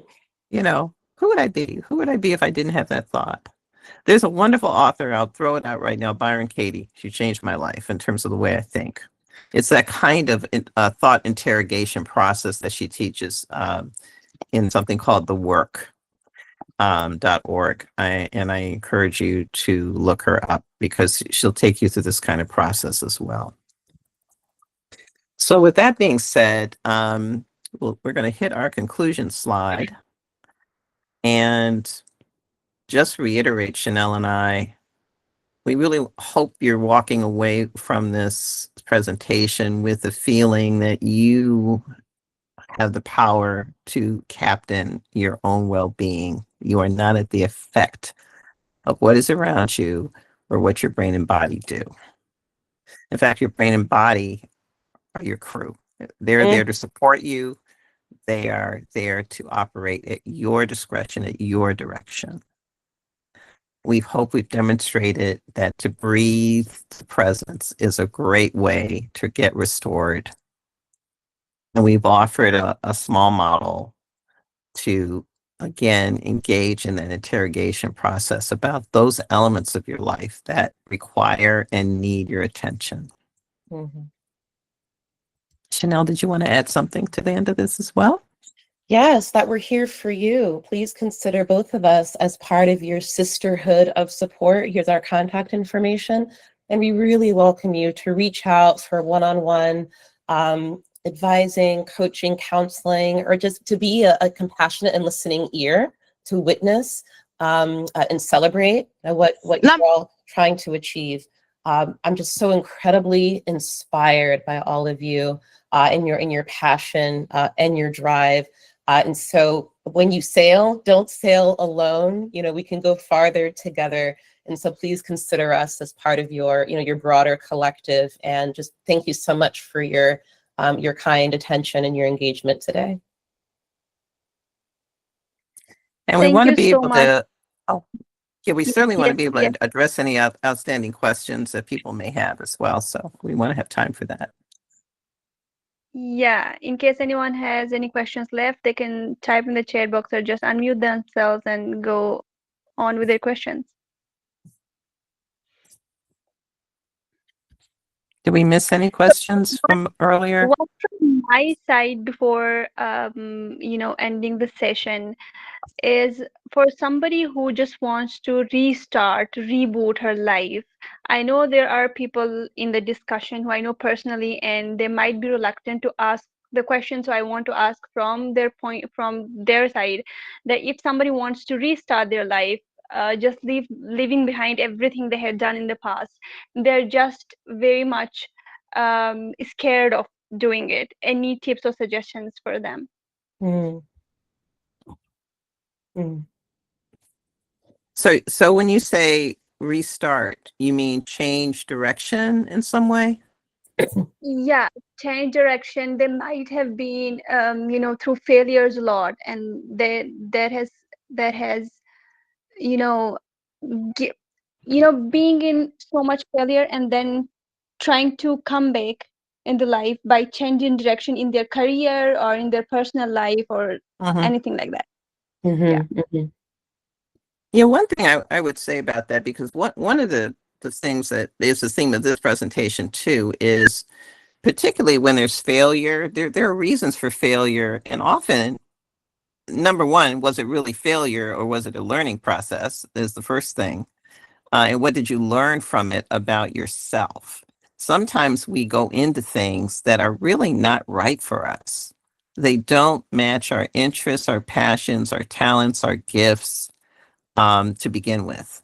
Who would I be? Who would I be if I didn't have that thought? There's a wonderful author, I'll throw it out right now, Byron Katie. She changed my life in terms of the way I think. It's that kind of thought interrogation process that she teaches. in something called the work. .org. And I encourage you to look her up because she'll take you through this kind of process as well. So with that being said, we're going to hit our conclusion slide and just reiterate, Chanel and I, we really hope you're walking away from this presentation with the feeling that you have the power to captain your own well-being. You are not at the effect of what is around you or what your brain and body do. In fact, your brain and body are your crew. They're there to support you. They are there to operate at your discretion, at your direction. We hope we've demonstrated that to breathe the presence is a great way to get restored. And we've offered a small model to, again, engage in an interrogation process about those elements of your life that require and need your attention. Mm-hmm. Chanel, did you want to add something to the end of this as well? Yes, that we're here for you. Please consider both of us as part of your sisterhood of support. Here's our contact information. And we really welcome you to reach out for one-on-one advising, coaching, counseling, or just to be a compassionate and listening ear to witness and celebrate what you're all trying to achieve. I'm just so incredibly inspired by all of you in your passion and your drive. And so when you sail, don't sail alone. You know, we can go farther together. And so please consider us as part of your broader collective. And just thank you so much for your kind attention and your engagement today. And we want to be able much. to, we certainly want to be able Yes. to address any outstanding questions that people may have as well. So we want to have time for that. Yeah, in case anyone has any questions left, they can type in the chat box or just unmute themselves and go on with their questions. Did we miss any questions from earlier? One from my side before ending the session is for somebody who just wants to reboot her life. I know there are people in the discussion who I know personally, and they might be reluctant to ask the question. So I want to ask from their side, that if somebody wants to restart their life, just leaving behind everything they had done in the past, they're just very much scared of doing it. Any tips or suggestions for them? So when you say restart, you mean change direction in some way? Yeah, change direction. They might have been through failures a lot, and that has being in so much failure and then trying to come back in the life by changing direction in their career or in their personal life or anything like that. Yeah, one thing I would say about that, because one of the things that is the theme of this presentation too, is particularly when there's failure, there are reasons for failure. And often, number one, was it really failure or was it a learning process is the first thing. And what did you learn from it about yourself? Sometimes we go into things that are really not right for us. They don't match our interests, our passions, our talents, our gifts to begin with.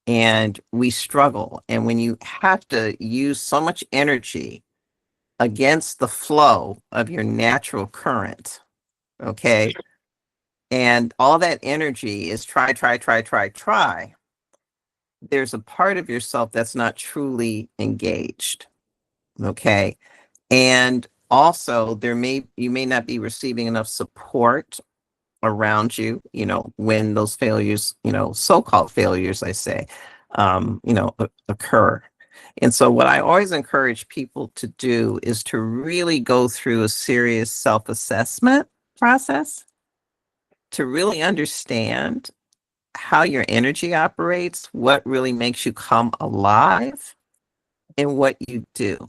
And we struggle. And when you have to use so much energy against the flow of your natural current, okay, and all that energy is try, there's a part of yourself that's not truly engaged, okay? And also you may not be receiving enough support around you, when those failures, so-called failures, I say, occur. And so what I always encourage people to do is to really go through a serious self-assessment process to really understand how your energy operates, what really makes you come alive, and what you do.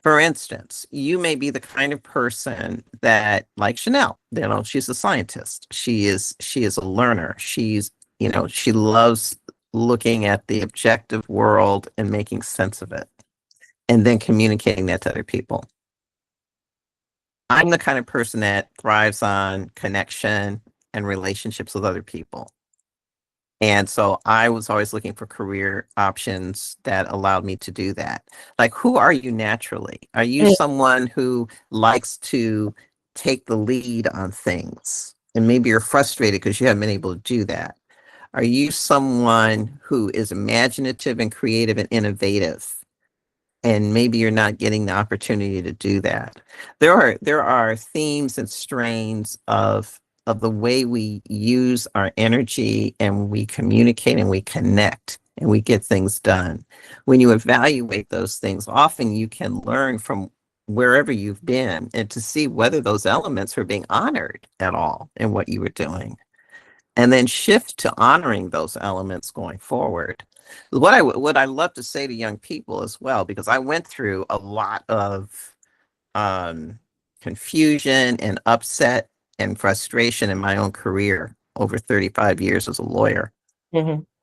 For instance, you may be the kind of person that, like Chanel, she's a scientist. She is a learner. She loves looking at the objective world and making sense of it, and then communicating that to other people. I'm the kind of person that thrives on connection and relationships with other people. And so I was always looking for career options that allowed me to do that. Like, who are you naturally? Are you someone who likes to take the lead on things? And maybe you're frustrated because you haven't been able to do that. Are you someone who is imaginative and creative and innovative? And maybe you're not getting the opportunity to do that. There are themes and strains of the way we use our energy, and we communicate and we connect and we get things done. When you evaluate those things, often you can learn from wherever you've been and to see whether those elements are being honored at all in what you were doing, and then shift to honoring those elements going forward. What I love to say to young people as well, because I went through a lot of confusion and upset and frustration in my own career over 35 years as a lawyer,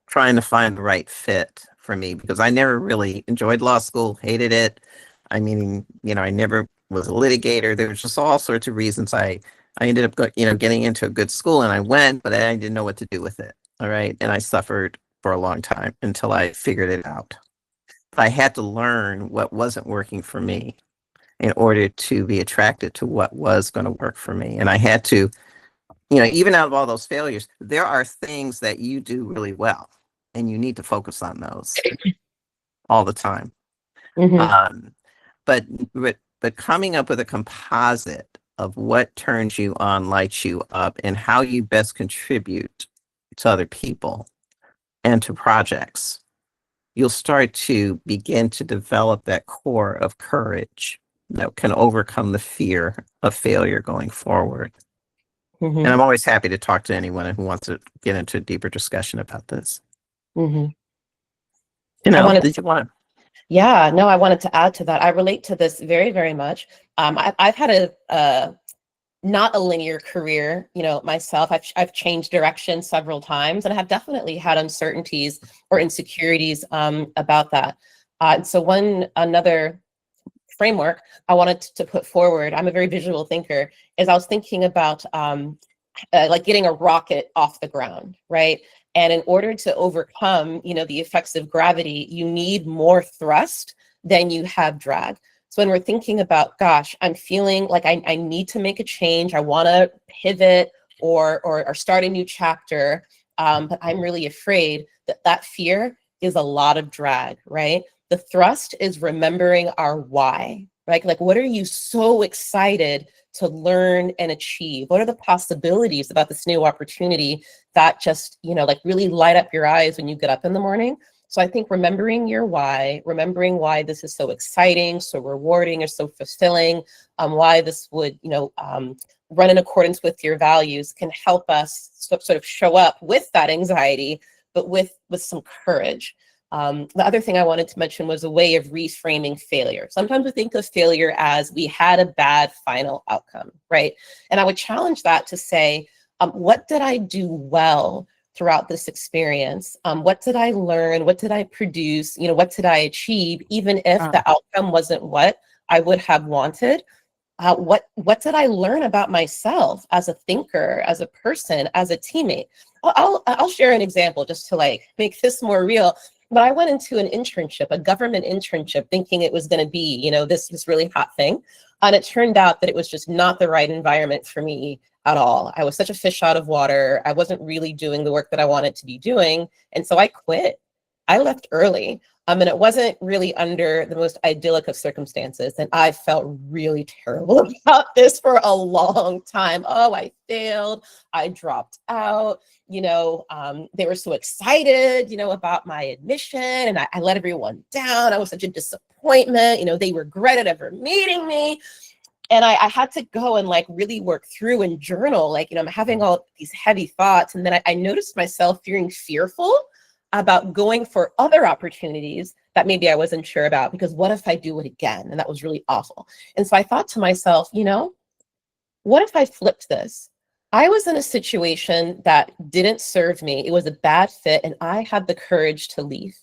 trying to find the right fit for me, because I never really enjoyed law school, hated it. I mean, I never was a litigator. There was just all sorts of reasons I ended up getting into a good school, and I went, but I didn't know what to do with it. All right. And I suffered for a long time until I figured it out. I had to learn what wasn't working for me in order to be attracted to what was going to work for me. And I had to, even out of all those failures, there are things that you do really well, and you need to focus on those all the time. But coming up with a composite of what turns you on, lights you up, and how you best contribute to other people and to projects, you'll start to begin to develop that core of courage that can overcome the fear of failure going forward. And I'm always happy to talk to anyone who wants to get into a deeper discussion about this. Did you want to? Yeah, no, I wanted to add to that. I relate to this very, very much. I've had a not a linear career, myself. I've changed direction several times, and I have definitely had uncertainties or insecurities about that. So another framework I wanted to put forward, I'm a very visual thinker, is I was thinking about like getting a rocket off the ground, right? And in order to overcome, the effects of gravity, you need more thrust than you have drag. So when we're thinking about, gosh, I'm feeling like I need to make a change, I want to pivot or start a new chapter, but I'm really afraid that fear is a lot of drag, right? The thrust is remembering our why, right? Like, what are you so excited to learn and achieve? What are the possibilities about this new opportunity that just, like really light up your eyes when you get up in the morning? So I think remembering your why, remembering why this is so exciting, so rewarding, or so fulfilling, why this would, run in accordance with your values, can help us sort of show up with that anxiety, but with some courage. The other thing I wanted to mention was a way of reframing failure. Sometimes we think of failure as we had a bad final outcome, right? And I would challenge that to say, what did I do well throughout this experience? What did I learn? What did I produce? What did I achieve? Even if the outcome wasn't what I would have wanted, what did I learn about myself as a thinker, as a person, as a teammate? I'll share an example just to like make this more real. But I went into an internship, a government internship, thinking it was going to be, this really hot thing. And it turned out that it was just not the right environment for me at all. I was such a fish out of water. I wasn't really doing the work that I wanted to be doing. And so I quit. I left early. And it wasn't really under the most idyllic of circumstances. And I felt really terrible about this for a long time. Oh, I failed. I dropped out. They were so excited, about my admission, and I let everyone down. I was such a disappointment. They regretted ever meeting me. And I had to go and like really work through and journal, like, I'm having all these heavy thoughts. And then I noticed myself feeling fearful about going for other opportunities that maybe I wasn't sure about, because what if I do it again? And that was really awful. And so I thought to myself, you know, what if I flipped this? I was in a situation that didn't serve me. It was a bad fit, and I had the courage to leave.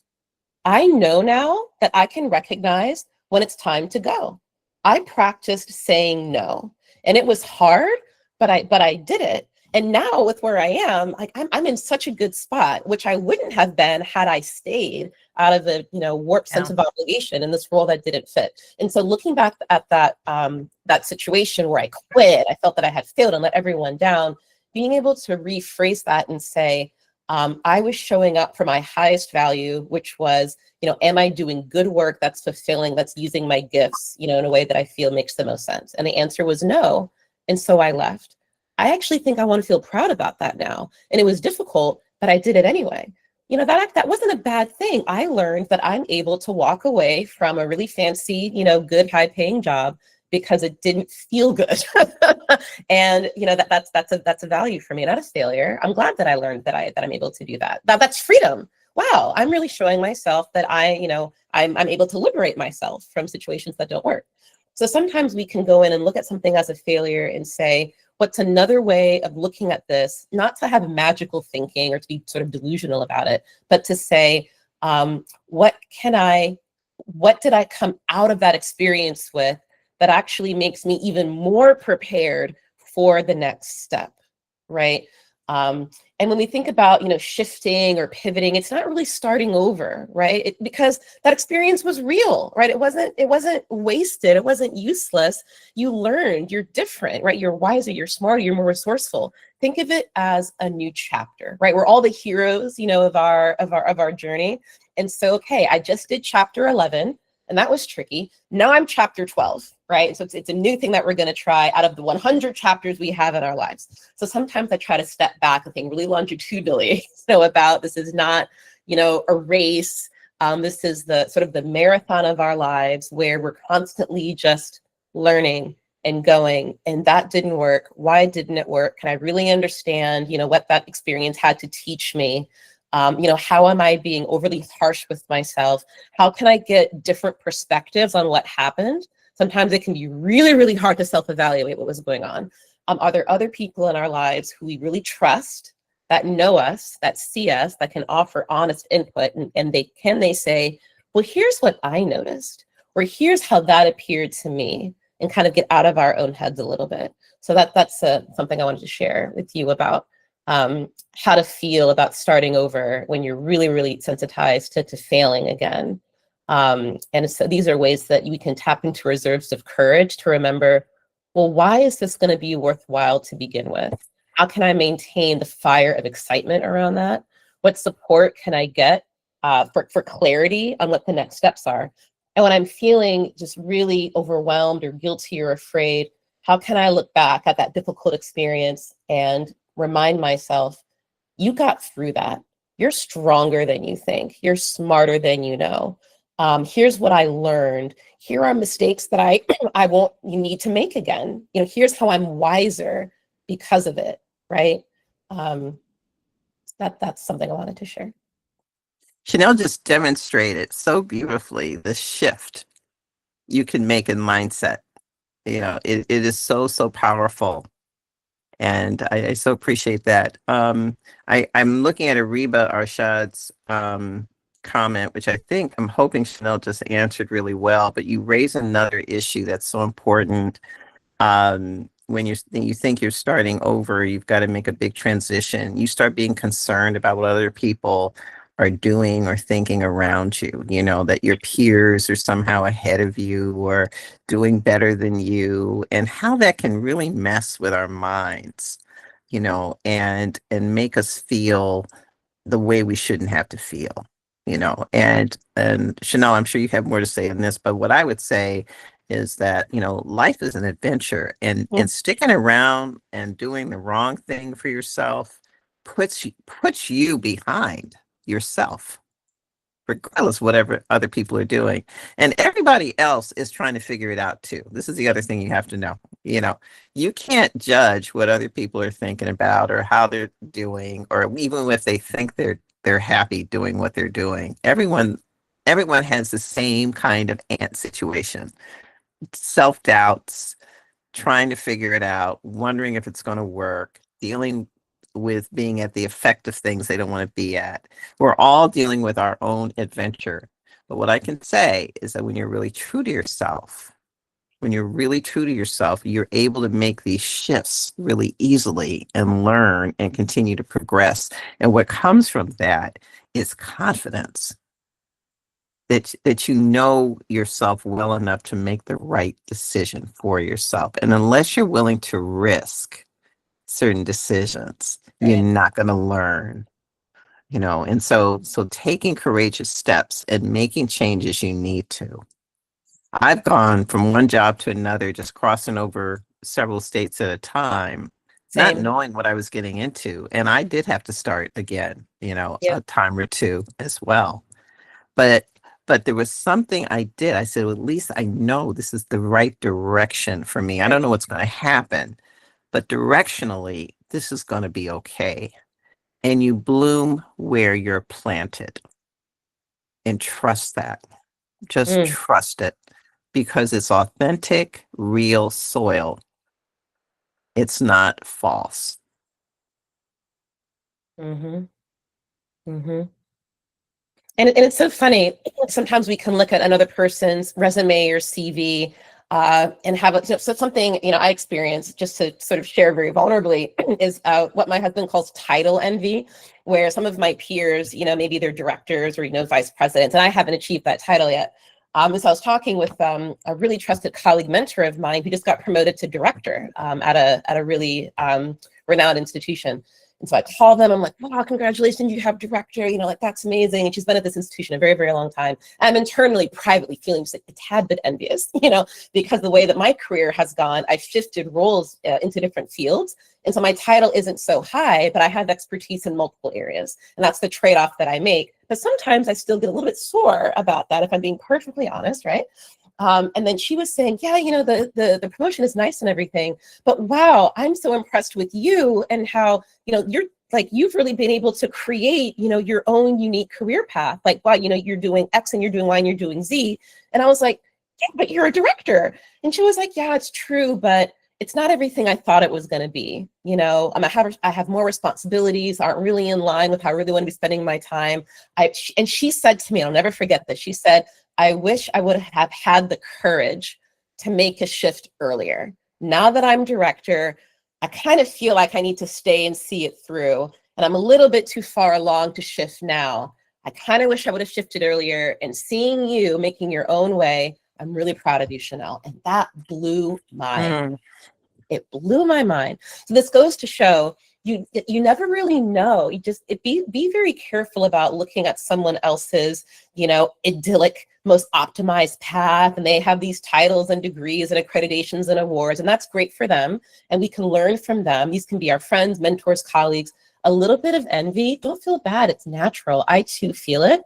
I know now that I can recognize when it's time to go. I practiced saying no, and it was hard, but I did it. And now with where I am, like I'm in such a good spot, which I wouldn't have been had I stayed out of a, you know, warped sense of obligation in this role that didn't fit. And so looking back at that that situation where I quit, I felt that I had failed and let everyone down, being able to rephrase that and say, I was showing up for my highest value, which was, you know, am I doing good work that's fulfilling, that's using my gifts, you know, in a way that I feel makes the most sense? And the answer was no. And so I left. I actually think I want to feel proud about that now. And it was difficult, but I did it anyway. You know, that wasn't a bad thing. I learned that I'm able to walk away from a really fancy, you know, good, high-paying job because it didn't feel good. And you know, that's a value for me, not a failure. I'm glad that I learned that I'm able to do that. That's freedom. Wow, I'm really showing myself that I'm able to liberate myself from situations that don't work. So sometimes we can go in and look at something as a failure and say, what's another way of looking at this, not to have magical thinking or to be sort of delusional about it, but to say, what did I come out of that experience with that actually makes me even more prepared for the next step, right? And when we think about, you know, shifting or pivoting, it's not really starting over, right? Because that experience was real, right? It wasn't wasted. It wasn't useless. You learned. You're different, right? You're wiser. You're smarter. You're more resourceful. Think of it as a new chapter, right? We're all the heroes, you know, of our journey. And so, okay, I just did chapter 11. And that was tricky. Now I'm chapter 12, right? So it's a new thing that we're going to try out of the 100 chapters we have in our lives. So sometimes I try to step back and think really longitudinally, about this is not, you know, a race. This is the sort of the marathon of our lives where we're constantly just learning and going. And that didn't work. Why didn't it work? Can I really understand, you know, what that experience had to teach me? You know, how am I being overly harsh with myself? How can I get different perspectives on what happened? Sometimes it can be really, really hard to self-evaluate what was going on. Are there other people in our lives who we really trust, that know us, that see us, that can offer honest input? And they say, well, here's what I noticed, or here's how that appeared to me, and kind of get out of our own heads a little bit. So that's something I wanted to share with you about how to feel about starting over when you're really, really sensitized to failing again. And so these are ways that we can tap into reserves of courage to remember, well, why is this going to be worthwhile to begin with? How can I maintain the fire of excitement around that? What support can I get for clarity on what the next steps are? And when I'm feeling just really overwhelmed or guilty or afraid, how can I look back at that difficult experience and remind myself, you got through that. You're stronger than you think. You're smarter than you know. Here's what I learned. Here are mistakes that I won't need to make again. You know, here's how I'm wiser because of it, right? That's something I wanted to share. Chanel just demonstrated so beautifully the shift you can make in mindset. You know, it is so powerful. And I so appreciate that. I'm looking at Ariba Arshad's comment, which I'm hoping Chanel just answered really well, but you raise another issue that's so important. When you think you're starting over, you've got to make a big transition. You start being concerned about what other people are doing or thinking around you, you know, that your peers are somehow ahead of you or doing better than you, and how that can really mess with our minds, you know, and make us feel the way we shouldn't have to feel, you know. And Chanel, I'm sure you have more to say on this, but what I would say is that, you know, life is an adventure, and sticking around and doing the wrong thing for yourself puts you behind yourself, regardless of whatever other people are doing. And everybody else is trying to figure it out too. This is the other thing you have to know. You know, you can't judge what other people are thinking about or how they're doing, or even if they think they're happy doing what they're doing. Everyone everyone has the same kind of ant situation. Self-doubts, trying to figure it out, wondering if it's going to work, dealing with being at the effective things they don't want to be at. We're all dealing with our own adventure. But what I can say is that when you're really true to yourself, you're able to make these shifts really easily and learn and continue to progress. And what comes from that is confidence that you know yourself well enough to make the right decision for yourself. And unless you're willing to risk certain decisions, you're not going to learn, and so taking courageous steps and making changes you need to. I've gone from one job to another, just crossing over several states at a time, not Same. knowing what I was getting into. And I did have to start again, Yeah. a time or two as well. But there was something I did. I said, well, at least I know this is the right direction for me. I don't know what's going to happen, but directionally, this is going to be okay. And you bloom where you're planted, and trust that. Just trust it, because it's authentic, real soil. It's not false. Mm-hmm. Mm-hmm. And it's so funny. Sometimes we can look at another person's resume or CV and have it. So something, I experienced, just to sort of share very vulnerably, is what my husband calls title envy, where some of my peers, maybe they're directors or, vice presidents, and I haven't achieved that title yet. So I was talking with a really trusted colleague mentor of mine who just got promoted to director at a really renowned institution. And so I call them, I'm like, wow, congratulations, you have director, that's amazing. And she's been at this institution a very, very long time. I'm internally, privately feeling just like a tad bit envious, because the way that my career has gone, I've shifted roles into different fields. And so my title isn't so high, but I have expertise in multiple areas. And that's the trade-off that I make. But sometimes I still get a little bit sore about that, if I'm being perfectly honest, right? And then she was saying, yeah, the promotion is nice and everything, but wow, I'm so impressed with you and how, you're like, you've really been able to create, your own unique career path. Like, wow, you're doing X and you're doing Y and you're doing Z. And I was like, yeah, but you're a director. And she was like, yeah, it's true, but it's not everything I thought it was going to be. I have more responsibilities, aren't really in line with how I really want to be spending my time. And she said to me, I'll never forget this. She said, I wish I would have had the courage to make a shift earlier. Now that I'm director, I kind of feel like I need to stay and see it through. And I'm a little bit too far along to shift now. I kind of wish I would have shifted earlier. And seeing you making your own way, I'm really proud of you, Chanel. And that blew it blew my mind. So this goes to show you never really know. You just be very careful about looking at someone else's, idyllic, most optimized path, and they have these titles and degrees and accreditations and awards, and that's great for them, and we can learn from them. These can be our friends, mentors, colleagues. A little bit of envy, don't feel bad. It's natural. I too feel it.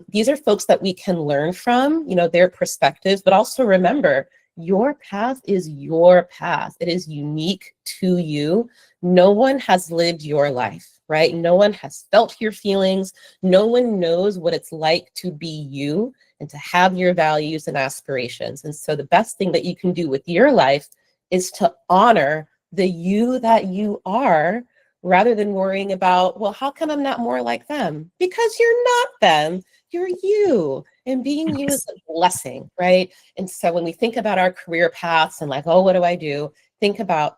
These are folks that we can learn from, their perspectives, but also remember, your path is your path. It is unique to you. No one has lived your life, right? No one has felt your feelings. No one knows what it's like to be you and to have your values and aspirations. And so the best thing that you can do with your life is to honor the you that you are, rather than worrying about, well, how come I'm not more like them? Because you're not them, you're you. And being you is a blessing, right? And so when we think about our career paths and like, oh, what do I do? Think about,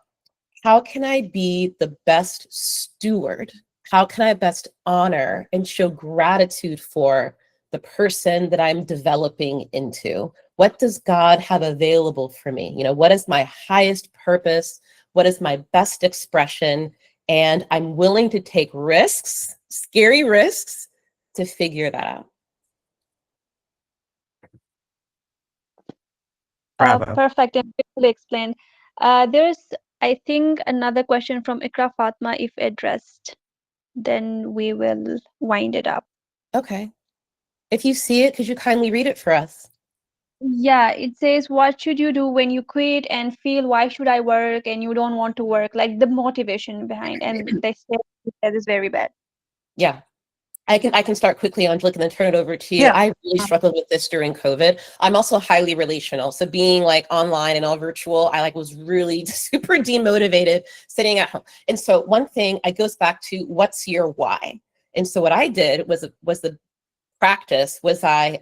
how can I be the best steward? How can I best honor and show gratitude for the person that I'm developing into? What does God have available for me? What is my highest purpose? What is my best expression? And I'm willing to take risks, scary risks, to figure that out. Bravo. Perfect and beautifully explained. There's, I think, another question from Ikra Fatma. If addressed, then we will wind it up. Okay. If you see it, could you kindly read it for us? Yeah, it says, what should you do when you quit and feel, why should I work, and you don't want to work? Like the motivation behind, and they say that is very bad. Yeah. I can start quickly, Angelique, and then turn it over to you. Yeah. I really struggled with this during COVID. I'm also highly relational. So being like online and all virtual, I like was really super demotivated sitting at home. And so one thing, it goes back to what's your why? And so what I did was the practice was I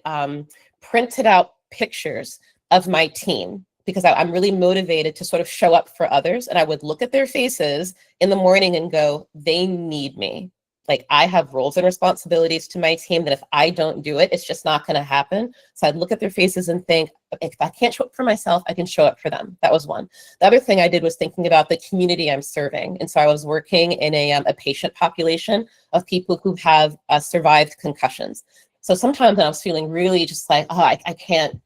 printed out pictures of my team because I'm really motivated to sort of show up for others. And I would look at their faces in the morning and go, they need me. Like I have roles and responsibilities to my team that if I don't do it, it's just not going to happen. So I'd look at their faces and think, if I can't show up for myself, I can show up for them. That was one. The other thing I did was thinking about the community I'm serving. And so I was working in a patient population of people who have survived concussions. So sometimes when I was feeling really just like, oh, I can't,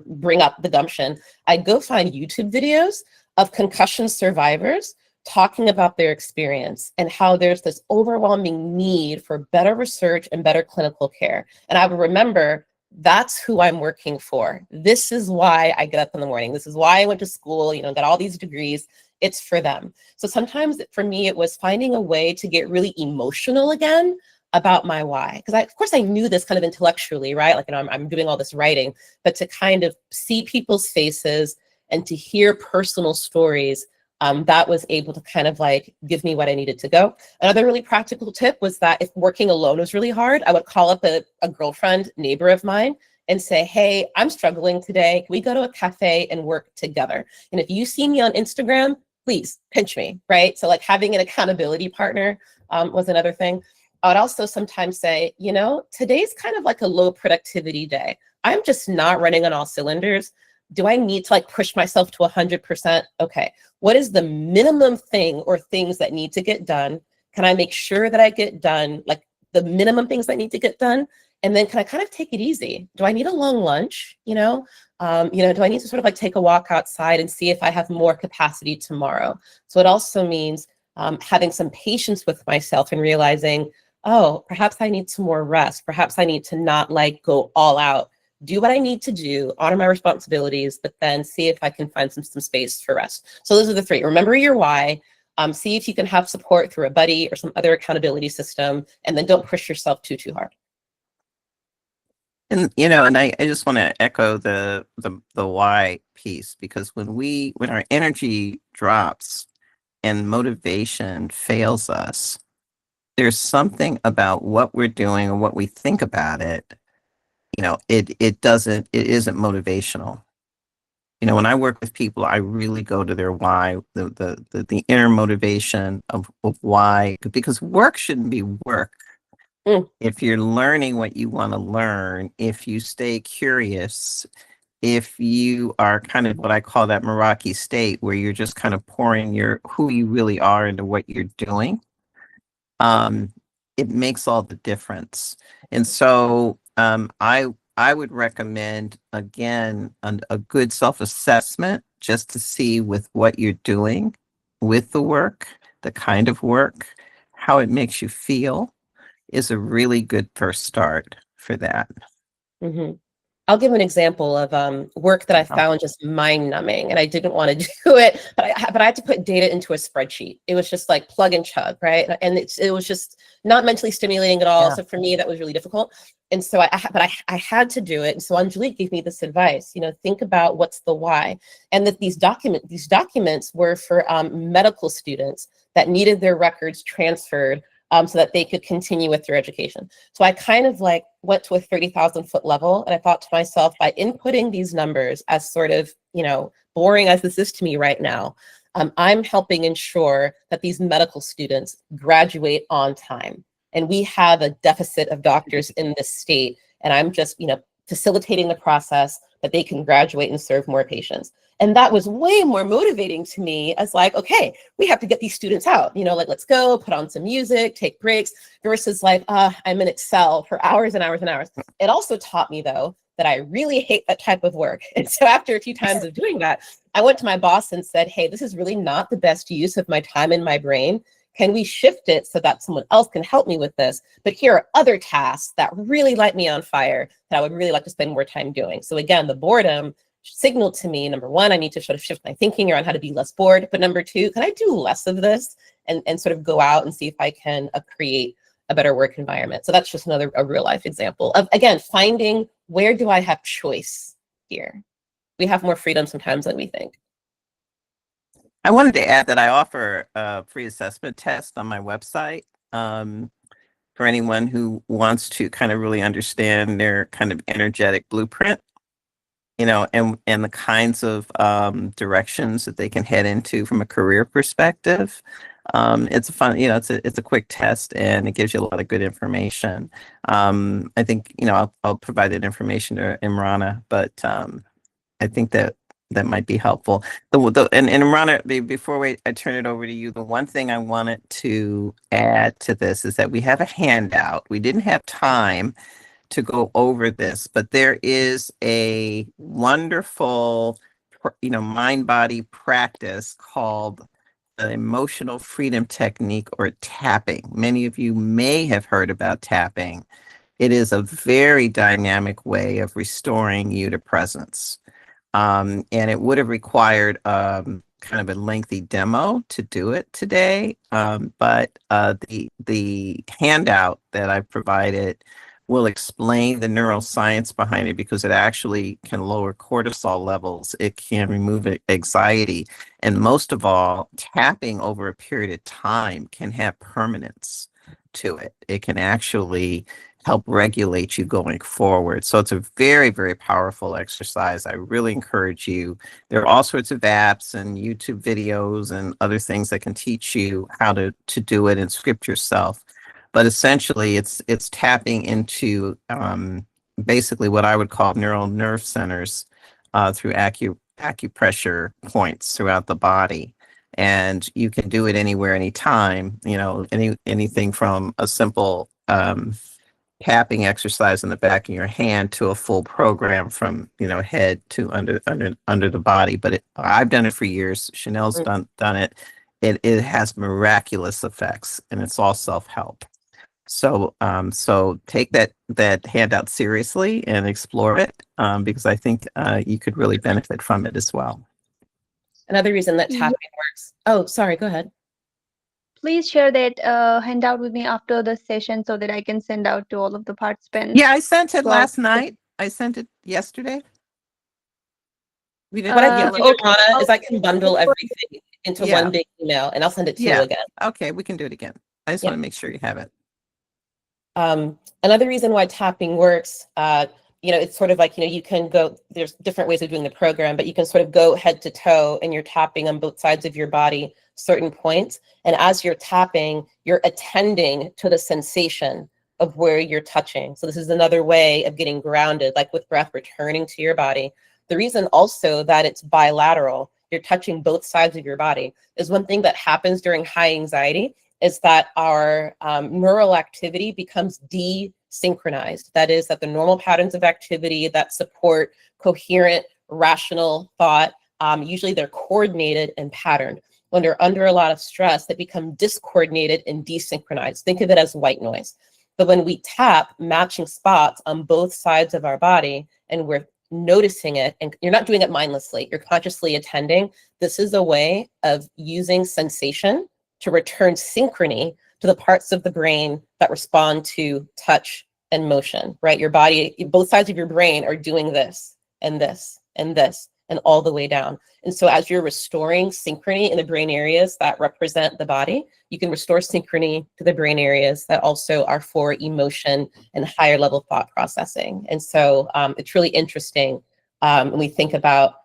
bring up the gumption, I'd go find YouTube videos of concussion survivors talking about their experience and how there's this overwhelming need for better research and better clinical care. And I would remember that's who I'm working for. This is why I get up in the morning. This is why I went to school, got all these degrees. It's for them. So sometimes for me, it was finding a way to get really emotional again about my why. Because of course I knew this kind of intellectually, right? Like, I'm doing all this writing, but to kind of see people's faces and to hear personal stories, that was able to kind of like give me what I needed to go. Another really practical tip was that if working alone was really hard, I would call up a girlfriend, neighbor of mine, and say, hey, I'm struggling today. Can we go to a cafe and work together? And if you see me on Instagram, please pinch me, right? So like having an accountability partner was another thing. I would also sometimes say, today's kind of like a low productivity day. I'm just not running on all cylinders. Do I need to like push myself to 100%? Okay, what is the minimum thing or things that need to get done? Can I make sure that I get done, like the minimum things that need to get done? And then can I kind of take it easy? Do I need a long lunch? Do I need to sort of like take a walk outside and see if I have more capacity tomorrow? So it also means having some patience with myself and realizing, oh, perhaps I need some more rest. Perhaps I need to not like go all out. Do what I need to do, honor my responsibilities, but then see if I can find some space for rest. So those are the three. Remember your why, see if you can have support through a buddy or some other accountability system, and then don't push yourself too hard. And I just want to echo the why piece, because when our energy drops and motivation fails us, there's something about what we're doing or what we think about it. It isn't motivational. When I work with people, I really go to their why, the inner motivation of why, because work shouldn't be work. If you're learning what you want to learn, if you stay curious, if you are kind of what I call that Meraki state, where you're just kind of pouring who you really are into what you're doing, it makes all the difference. And so I would recommend, again, a good self-assessment just to see with what you're doing with the work, the kind of work, how it makes you feel is a really good first start for that. Mm-hmm. I'll give an example of work that I found just mind-numbing, and I didn't want to do it, but I had to put data into a spreadsheet. It was just like plug and chug, right? And it was just not mentally stimulating at all. Yeah. So for me, that was really difficult. And so I had to do it. And so Angelique gave me this advice, think about what's the why. And that these documents were for medical students that needed their records transferred so that they could continue with their education. So I kind of like went to a 30,000 foot level, and I thought to myself, by inputting these numbers, as sort of, boring as this is to me right now, I'm helping ensure that these medical students graduate on time. And we have a deficit of doctors in this state, and I'm just, facilitating the process that they can graduate and serve more patients. And that was way more motivating to me as like, okay, we have to get these students out, like, let's go, put on some music, take breaks, versus like, I'm in Excel for hours and hours and hours. It also taught me, though, that I really hate that type of work. And so after a few times of doing that, I went to my boss and said, hey, this is really not the best use of my time and my brain. Can we shift it so that someone else can help me with this? But here are other tasks that really light me on fire that I would really like to spend more time doing. So again, the boredom signaled to me, number one, I need to sort of shift my thinking around how to be less bored. But number two, can I do less of this and sort of go out and see if I can create a better work environment. So that's just a real life example of, again, finding where do I have choice here? We have more freedom sometimes than we think. I wanted to add that I offer a free assessment test on my website for anyone who wants to kind of really understand their kind of energetic blueprint, and the kinds of directions that they can head into from a career perspective. It's a fun, it's a quick test, and it gives you a lot of good information. I think, I'll provide that information to Imrana, but I think that might be helpful. And Imrana, before I turn it over to you, the one thing I wanted to add to this is that we have a handout. We didn't have time to go over this, but there is a wonderful, mind-body practice called the emotional freedom technique, or tapping. Many of you may have heard about tapping. It is a very dynamic way of restoring you to presence. And it would have required kind of a lengthy demo to do it today. But the handout that I've provided will explain the neuroscience behind it, because it actually can lower cortisol levels. It can remove anxiety. And most of all, tapping over a period of time can have permanence to it. It can actually help regulate you going forward. So it's a very, very powerful exercise. I really encourage you. There are all sorts of apps and YouTube videos and other things that can teach you how to do it and script yourself. But essentially, it's tapping into basically what I would call neural nerve centers through acupressure points throughout the body. And you can do it anywhere, anytime, anything from a simple tapping exercise in the back of your hand to a full program from head to under the body. But I've done it for years. Chanel's done it. It has miraculous effects, and it's all self-help. So take that handout seriously and explore it, because I think you could really benefit from it as well. Another reason that tapping works. Oh, sorry, go ahead. Please share that handout with me after the session so that I can send out to all of the participants. Yeah, I sent it last night. I sent it yesterday. What I can do, Rana, is I can bundle everything into one big email, and I'll send it to you again. Okay, we can do it again. I just want to make sure you have it. Another reason why tapping works, it's sort of like, you can go, there's different ways of doing the program, but you can sort of go head to toe, and you're tapping on both sides of your body, certain points. And as you're tapping, you're attending to the sensation of where you're touching. So this is another way of getting grounded, like with breath, returning to your body. The reason also that it's bilateral, you're touching both sides of your body, is one thing that happens during high anxiety is that our neural activity becomes desynchronized. That is, that the normal patterns of activity that support coherent, rational thought, usually they're coordinated and patterned. When they're under a lot of stress, they become discoordinated and desynchronized. Think of it as white noise. But when we tap matching spots on both sides of our body, and we're noticing it, and you're not doing it mindlessly, you're consciously attending, this is a way of using sensation to return synchrony to the parts of the brain that respond to touch and motion, right? Your body, both sides of your brain are doing this and this and this and all the way down. And so as you're restoring synchrony in the brain areas that represent the body, you can restore synchrony to the brain areas that also are for emotion and higher level thought processing. And so it's really interesting when we think about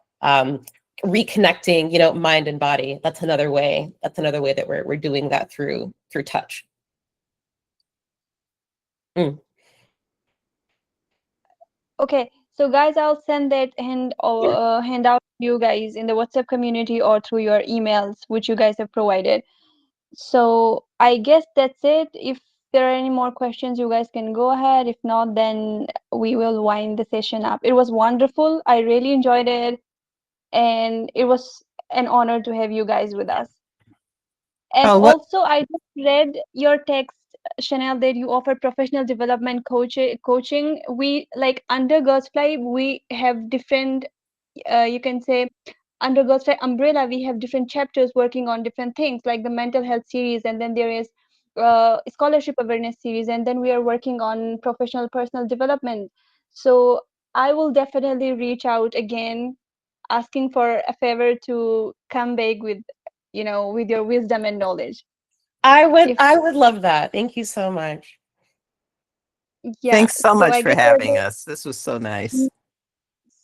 reconnecting, mind and body. That's another way that we're doing that through touch. Okay, so guys, I'll send that handout to you guys in the WhatsApp community or through your emails, which you guys have provided. So I guess that's it. If there are any more questions, you guys can go ahead. If not, then we will wind the session up. It was wonderful. I really enjoyed it. And it was an honor to have you guys with us. And also, I just read your text, Chanel, that you offer professional development coaching. We, like under Girls Fly, we have different, you can say, under Girls Fly umbrella, we have different chapters working on different things, like the mental health series, and then there is scholarship awareness series, and then we are working on professional personal development. So I will definitely reach out again, asking for a favor to come back with, with your wisdom and knowledge. I would If love that. Thank you so much. Yeah, Thanks so so much I for guess we're having us. This was so nice.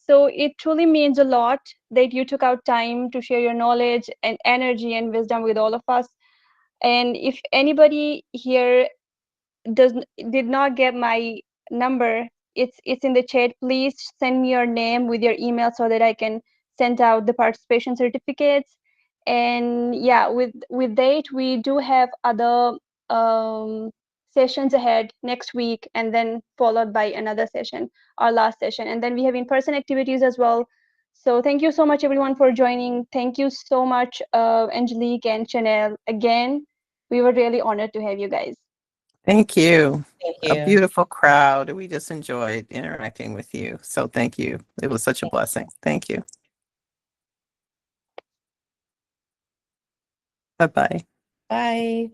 so it truly means a lot that you took out time to share your knowledge and energy and wisdom with all of us. And if anybody here does did not get my number, it's in the chat. Please send me your name with your email so that I can send out the participation certificates. And yeah, with that, we do have other um, sessions ahead next week, and then followed by another session, our last session, and then we have in-person activities as well. So thank you so much everyone for joining. Thank you so much, Angelique and Chanel. Again, we were really honored to have you guys. Thank you. Thank A you. beautiful crowd. We just enjoyed interacting with you. So thank you. It was such a blessing. Thank you. Bye-bye. Bye.